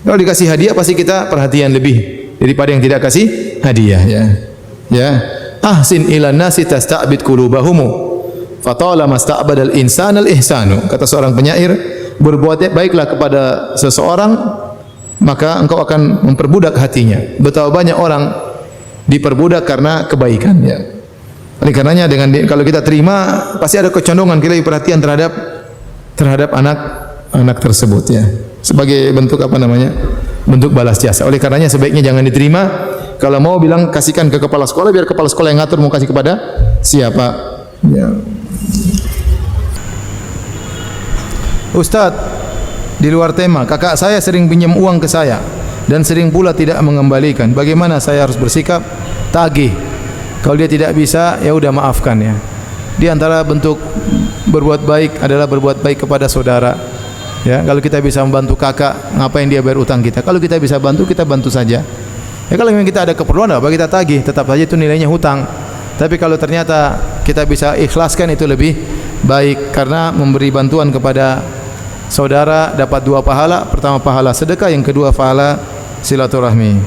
Kalau dikasih hadiah pasti kita perhatian lebih daripada yang tidak kasih hadiah ya. Ya. Ahsin ilan nasi tasta'bid qulubahumu. Fatala masta'badal insanal ihsanu. Kata seorang penyair, berbuat baiklah kepada seseorang maka engkau akan memperbudak hatinya. Betapa banyak orang diperbudak karena kebaikan ya. Oleh karenanya kalau kita terima pasti ada kecondongan kita perhatian terhadap anak tersebut ya. Sebagai bentuk bentuk balas jasa. Oleh karenanya sebaiknya jangan diterima. Kalau mau bilang kasihkan ke kepala sekolah, biar kepala sekolah yang ngatur mau kasih kepada siapa ya. Ustaz, di luar tema, kakak saya sering pinjam uang ke saya dan sering pula tidak mengembalikan. Bagaimana saya harus bersikap? Tagih. Kalau dia tidak bisa, ya udah maafkan ya. Di antara bentuk berbuat baik adalah berbuat baik kepada saudara. Ya, kalau kita bisa membantu kakak, ngapain dia bayar utang kita? Kalau kita bisa bantu, kita bantu saja. Ya kalau memang kita ada keperluan, apa kita tagih, tetap saja itu nilainya hutang. Tapi kalau ternyata kita bisa ikhlaskan, itu lebih baik karena memberi bantuan kepada saudara dapat dua pahala. Pertama pahala sedekah, yang kedua pahala silaturahmi.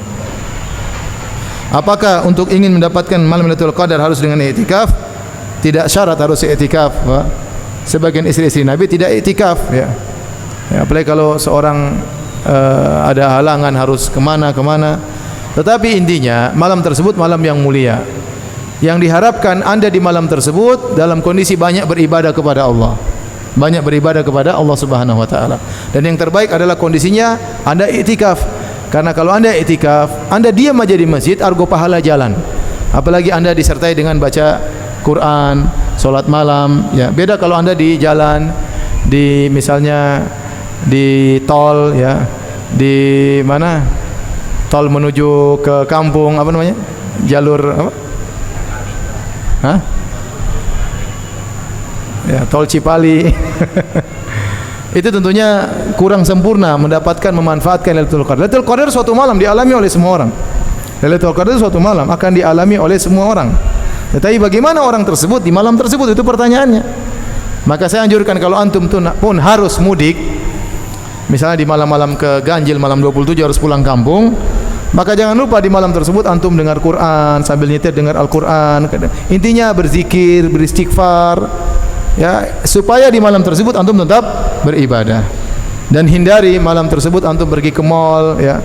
Apakah untuk ingin mendapatkan malam Lailatul Qadar harus dengan i'tikaf? Tidak syarat harus i'tikaf. Sebagian istri-istri Nabi tidak i'tikaf ya. Ya, apalagi kalau seorang ada halangan harus kemana. Tetapi intinya malam tersebut malam yang mulia. Yang diharapkan Anda di malam tersebut dalam kondisi banyak beribadah kepada Allah. Banyak beribadah kepada Allah Subhanahu wa taala. Dan yang terbaik adalah kondisinya Anda i'tikaf. Karena kalau Anda i'tikaf, Anda diam aja di masjid, argo pahala jalan. Apalagi Anda disertai dengan baca Quran, salat malam, ya. Beda kalau Anda di jalan, di misalnya di tol ya, di mana? Tol menuju ke kampung, apa namanya? Jalur apa? Hah? Ya, tol Cipali. Itu tentunya kurang sempurna memanfaatkan Lailatul Qadar. Lailatul Qadar suatu malam dialami oleh semua orang. Lailatul Qadar itu suatu malam akan dialami oleh semua orang. Tetapi bagaimana orang tersebut di malam tersebut, itu pertanyaannya. Maka saya anjurkan kalau antum pun harus mudik, misalnya di malam-malam ke ganjil, malam 27 harus pulang kampung, maka jangan lupa di malam tersebut antum dengar Quran, sambil nyetir dengar Al-Quran. Intinya berzikir, beristighfar, ya, supaya di malam tersebut antum tetap beribadah. Dan hindari malam tersebut antum pergi ke mall, ya,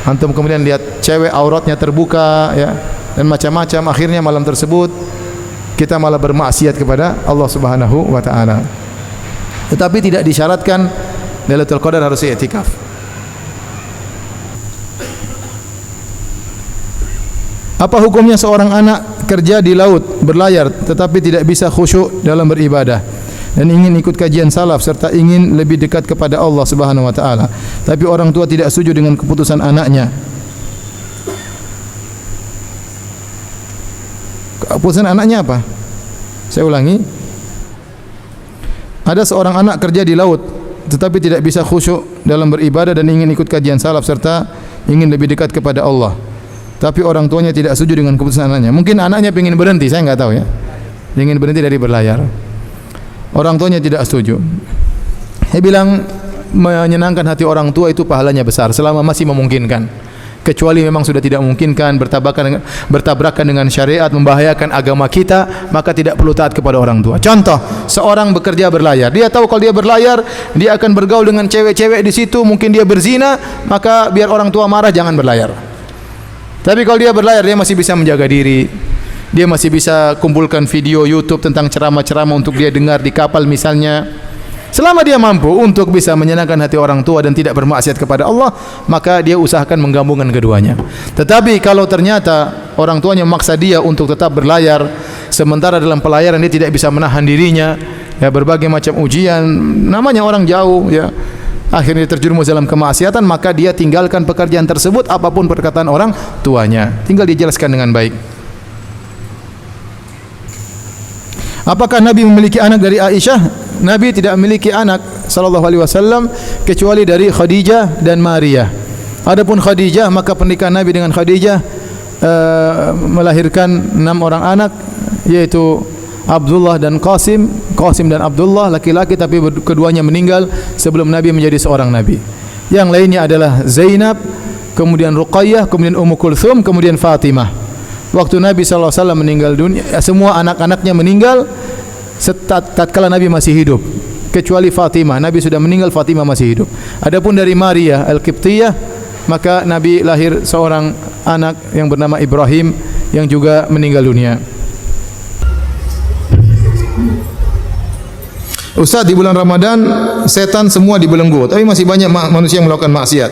antum kemudian lihat cewek auratnya terbuka, ya, dan macam-macam. Akhirnya malam tersebut kita malah bermaksiat kepada Allah Subhanahu wa taala. Tetapi tidak disyaratkan Lailatul Qadar harus i'tikaf. Apa hukumnya seorang anak kerja di laut berlayar tetapi tidak bisa khusyuk dalam beribadah dan ingin ikut kajian salaf serta ingin lebih dekat kepada Allah Subhanahu wa taala, tapi orang tua tidak setuju dengan keputusan anaknya? Keputusan anaknya apa? Saya ulangi. Ada seorang anak kerja di laut tetapi tidak bisa khusyuk dalam beribadah dan ingin ikut kajian salaf serta ingin lebih dekat kepada Allah, tapi orang tuanya tidak setuju dengan keputusan anaknya. Mungkin anaknya ingin berhenti, saya enggak tahu, ya, ingin berhenti dari berlayar. Orang tuanya tidak setuju. Saya bilang menyenangkan hati orang tua itu pahalanya besar selama masih memungkinkan. Kecuali memang sudah tidak memungkinkan, bertabrakan dengan syariat, membahayakan agama kita, maka tidak perlu taat kepada orang tua. Contoh, seorang bekerja berlayar, dia tahu kalau dia berlayar dia akan bergaul dengan cewek-cewek di situ, mungkin dia berzina, maka biar orang tua marah jangan berlayar. Tapi kalau dia berlayar, dia masih bisa menjaga diri, dia masih bisa kumpulkan video YouTube tentang ceramah-ceramah untuk dia dengar di kapal misalnya. Selama dia mampu untuk bisa menyenangkan hati orang tua dan tidak bermaksiat kepada Allah, maka dia usahakan menggabungkan keduanya. Tetapi kalau ternyata orang tuanya memaksa dia untuk tetap berlayar, sementara dalam pelayaran dia tidak bisa menahan dirinya, ya, berbagai macam ujian, namanya orang jauh, ya, akhirnya terjerumus dalam kemaksiatan, maka dia tinggalkan pekerjaan tersebut apapun perkataan orang tuanya. Tinggal dijelaskan dengan baik. Apakah Nabi memiliki anak dari Aisyah? Nabi tidak memiliki anak sallallahu alaihi wasallam kecuali dari Khadijah dan Maria. Adapun Khadijah, maka pernikahan Nabi dengan Khadijah melahirkan 6 orang anak, yaitu Abdullah dan Qasim dan Abdullah laki-laki, tapi keduanya meninggal sebelum Nabi menjadi seorang nabi. Yang lainnya adalah Zainab, kemudian Ruqayyah, kemudian Ummu Kulthum, kemudian Fatimah. Waktu Nabi sallallahu alaihi wasallam meninggal dunia, semua anak-anaknya meninggal tatkala Nabi masih hidup, kecuali Fatimah. Nabi sudah meninggal, Fatimah masih hidup. Adapun dari Maria Al-Qibtiyah, maka Nabi lahir seorang anak yang bernama Ibrahim yang juga meninggal dunia. Ustaz, di bulan Ramadan setan semua dibelenggu, tapi masih banyak manusia yang melakukan maksiat.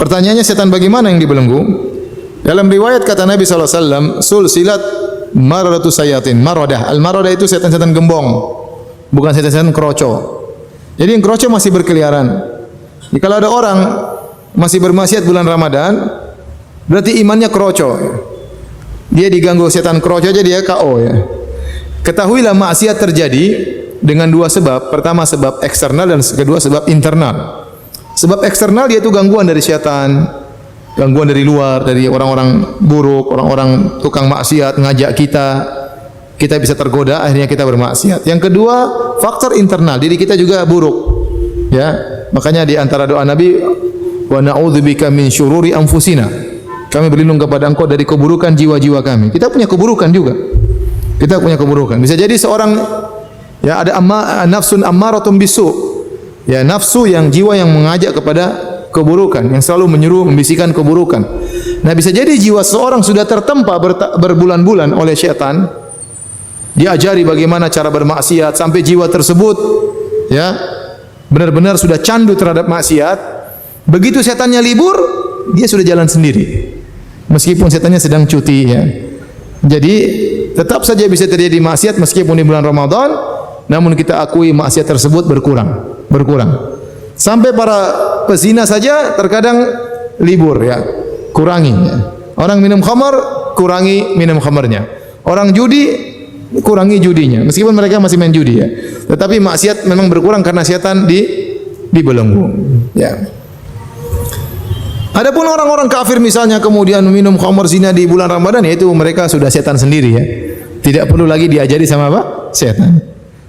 Pertanyaannya, setan bagaimana yang dibelenggu? Dalam riwayat kata Nabi sallallahu alaihi wasallam, sulsilat maradatu sayatin. Maradah, al-maradah itu setan-setan gembong, bukan setan-setan keroco. Jadi yang keroco masih berkeliaran. Jadi kalau ada orang masih bermaksiat bulan Ramadan, berarti imannya keroco. Dia diganggu setan keroco aja dia KO, ya. Ketahuilah maksiat terjadi dengan dua sebab. Pertama sebab eksternal dan kedua sebab internal. Sebab eksternal dia itu gangguan dari setan, gangguan dari luar, dari orang-orang buruk, orang-orang tukang maksiat ngajak kita bisa tergoda, akhirnya kita bermaksiat. Yang kedua, faktor internal, diri kita juga buruk, ya. Makanya di antara doa Nabi, wa na'udzubika min syururi anfusina, kami berlindung kepada Engkau dari keburukan jiwa-jiwa kami. Kita punya keburukan juga, kita punya keburukan. Bisa jadi seorang, ya, ada nafsun ammaratun bisu, ya, nafsu yang jiwa yang mengajak kepada keburukan, yang selalu menyuruh membisikkan keburukan. Nah, bisa jadi jiwa seorang sudah tertempa berbulan-bulan oleh syaitan, diajari bagaimana cara bermaksiat sampai jiwa tersebut, ya, benar-benar sudah candu terhadap maksiat. Begitu setannya libur, dia sudah jalan sendiri, meskipun setannya sedang cuti, ya. Jadi tetap saja bisa terjadi maksiat meskipun di bulan Ramadan, namun kita akui maksiat tersebut berkurang. Sampai para pezina saja terkadang libur, ya, kurangi, ya. Orang minum khamar, kurangi minum khamarnya. Orang judi, kurangi judinya, meskipun mereka masih main judi, ya. Tetapi maksiat memang berkurang karena setan dibelenggu, ya. Adapun orang-orang kafir misalnya kemudian minum khamar zina di bulan Ramadan, itu mereka sudah setan sendiri ya. Tidak perlu lagi diajari sama apa? Setan.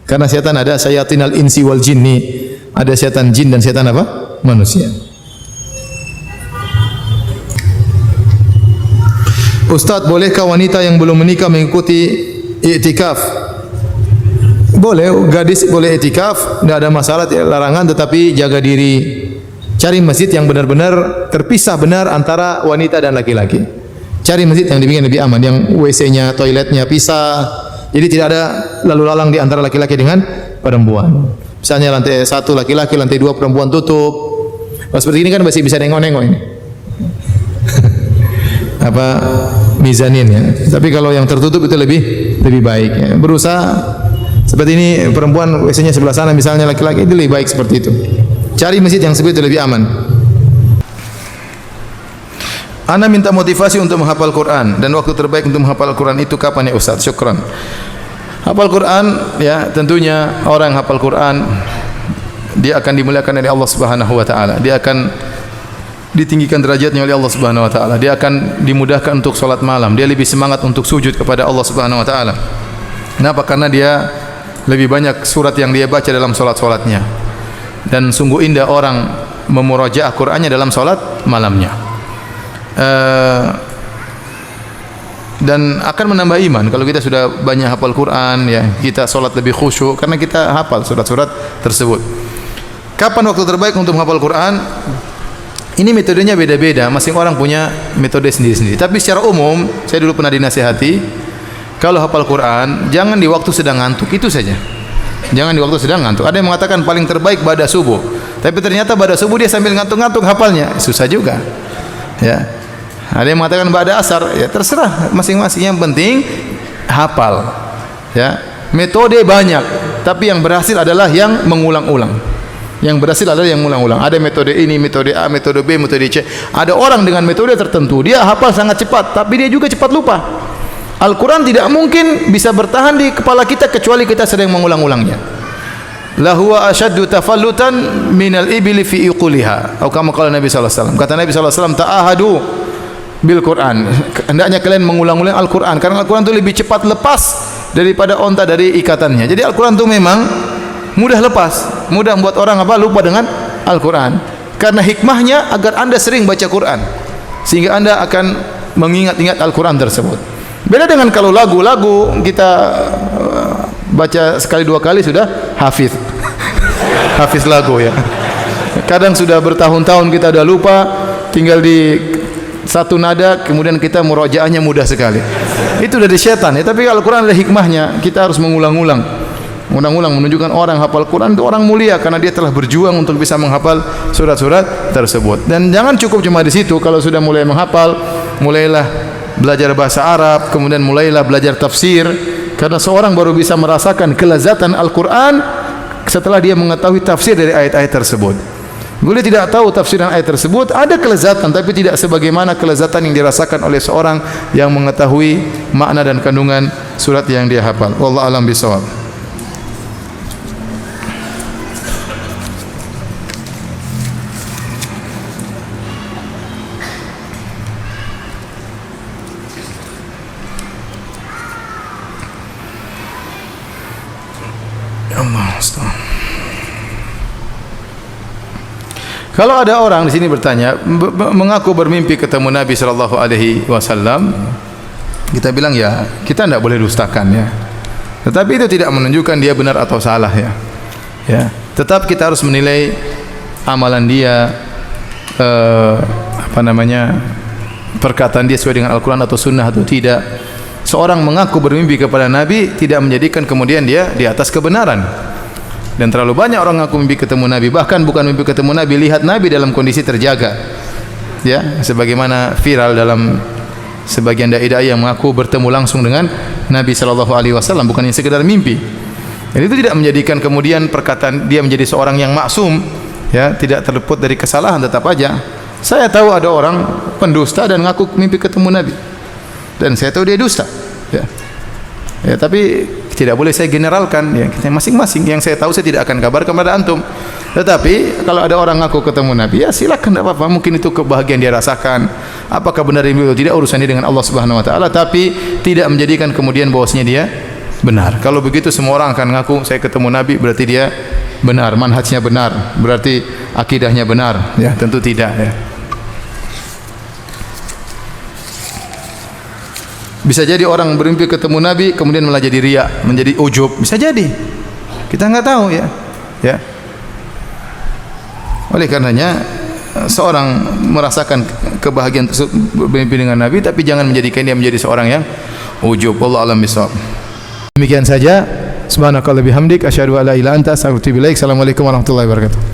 Karena setan ada syayatinal insi wal jinni. Ada setan jin dan setan apa? Manusia. Ustaz, bolehkah wanita yang belum menikah mengikuti i'tikaf? Boleh, gadis boleh i'tikaf, tidak ada masalah, tidak larangan, tetapi jaga diri. Cari masjid yang benar-benar terpisah benar antara wanita dan laki-laki. Cari masjid yang dibikin lebih aman, yang WC-nya, toiletnya pisah. Jadi tidak ada lalu lalang di antara laki-laki dengan perempuan. Misalnya lantai 1 laki-laki, lantai 2 perempuan tutup. Pas seperti ini kan masih bisa nengok-nengok ini. Apa mizanin ya. Tapi kalau yang tertutup itu lebih baik ya. Berusaha seperti ini, perempuan WC-nya sebelah sana misalnya, laki-laki itu lebih baik seperti itu. Cari masjid yang seperti itu lebih aman. Ana minta motivasi untuk menghafal Quran, dan waktu terbaik untuk menghafal Quran itu kapan ya Ustaz? Syukran. Hafal Quran ya, tentunya orang yang hafal Quran dia akan dimuliakan oleh Allah Subhanahu wa taala. Dia akan ditinggikan derajatnya oleh Allah Subhanahu wa taala. Dia akan dimudahkan untuk salat malam. Dia lebih semangat untuk sujud kepada Allah Subhanahu wa taala. Kenapa? Karena dia lebih banyak surat yang dia baca dalam salat-salatnya. Dan sungguh indah orang memurajaah Qur'annya dalam salat malamnya. Dan akan menambah iman kalau kita sudah banyak hafal Quran ya, kita salat lebih khusyuk karena kita hafal surat-surat tersebut. Kapan waktu terbaik untuk menghafal Quran? Ini metodenya beda-beda, masing orang punya metode sendiri-sendiri. Tapi secara umum, saya dulu pernah dinasihati, kalau hafal Quran, jangan di waktu sedang ngantuk, itu saja. Jangan di waktu sedang ngantuk. Ada yang mengatakan paling terbaik pada subuh, tapi ternyata pada subuh dia sambil ngantuk-ngantuk hafalnya, susah juga. Ya. Ada yang mengatakan pada asar, ya terserah masing-masing. Yang penting hafal. Ya. Metode banyak, tapi yang berhasil adalah yang mengulang-ulang. Yang berhasil adalah yang mengulang-ulang. Ada metode ini, metode A, metode B, metode C. Ada orang dengan metode tertentu, dia hafal sangat cepat, tapi dia juga cepat lupa. Al-Quran tidak mungkin bisa bertahan di kepala kita kecuali kita sering mengulang-ulangnya. Lahuwa asyaddu tafallutan minal ibili fi iquliha. Atau kama qala Nabi sallallahu alaihi wasallam. Kata Nabi sallallahu alaihi wasallam, ta'ahadu bil Quran. Hendaknya kalian mengulang-ulang Al-Quran karena Al-Quran itu lebih cepat lepas daripada onta dari ikatannya. Jadi Al-Quran itu memang mudah lepas, mudah membuat orang apa lupa dengan Al-Quran. Karena hikmahnya agar Anda sering baca Quran sehingga Anda akan mengingat-ingat Al-Quran tersebut. Beda dengan kalau lagu-lagu kita baca sekali dua kali sudah hafiz. Hafiz lagu ya. Kadang sudah bertahun-tahun kita sudah lupa, tinggal di satu nada kemudian kita murojaahnya mudah sekali. Itu dari setan ya. Tapi Al-Quran ada hikmahnya, kita harus mengulang-ulang. Mengulang-ulang menunjukkan orang hafal Quran itu orang mulia karena dia telah berjuang untuk bisa menghafal surat-surat tersebut. Dan jangan cukup cuma di situ. Kalau sudah mulai menghafal, mulailah belajar bahasa Arab, kemudian mulailah belajar tafsir. Karena seorang baru bisa merasakan kelezatan Al-Quran setelah dia mengetahui tafsir dari ayat-ayat tersebut. Bila tidak tahu tafsiran ayat tersebut, ada kelezatan tapi tidak sebagaimana kelezatan yang dirasakan oleh seorang yang mengetahui makna dan kandungan surat yang dia hafal. Wallahu a'lam bishawab. Kalau ada orang di sini bertanya, mengaku bermimpi ketemu Nabi sallallahu alaihi wasallam, kita bilang ya, kita tidak boleh dustakan ya. Tetapi itu tidak menunjukkan dia benar atau salah ya. Ya, tetap kita harus menilai amalan dia, perkataan dia sesuai dengan Al-Quran atau Sunnah atau tidak. Seorang mengaku bermimpi kepada Nabi tidak menjadikan kemudian dia di atas kebenaran. Dan terlalu banyak orang mengaku mimpi ketemu Nabi, bahkan bukan mimpi ketemu Nabi, lihat Nabi dalam kondisi terjaga. Ya, sebagaimana viral dalam sebagian dai-dai yang mengaku bertemu langsung dengan Nabi sallallahu alaihi wasallam, bukan hanya sekedar mimpi. Dan itu tidak menjadikan kemudian perkataan dia menjadi seorang yang maksum, ya, tidak terluput dari kesalahan. Tetap aja saya tahu ada orang pendusta dan mengaku mimpi ketemu Nabi, dan saya tahu dia dusta. Ya, ya, tapi tidak boleh saya generalkan ya, kita masing-masing yang saya tahu saya tidak akan kabar kepada antum. Tetapi kalau ada orang ngaku ketemu Nabi, ya silakan, tidak apa-apa, mungkin itu kebahagiaan dia rasakan. Apakah benar itu tidak urusannya dengan Allah Subhanahu wa taala, tapi tidak menjadikan kemudian bahwasanya dia benar. Kalau begitu semua orang akan ngaku saya ketemu Nabi berarti dia benar, manhajnya benar, berarti akidahnya benar. Ya, tentu tidak ya. Bisa jadi orang bermimpi ketemu Nabi kemudian malah jadi riya, menjadi ujub. Bisa jadi. Kita enggak tahu ya. Ya. Oleh karenanya seorang merasakan kebahagiaan tersebut bermimpi dengan Nabi, tapi jangan menjadikan dia menjadi seorang yang ujub. Wallahu a'lam bishawab. Demikian saja. Subhanakallahumma bihamdik asyhadu an la ilaha illa anta astaghfiruka wa atubu ilaik. Assalamualaikum warahmatullahi wabarakatuh.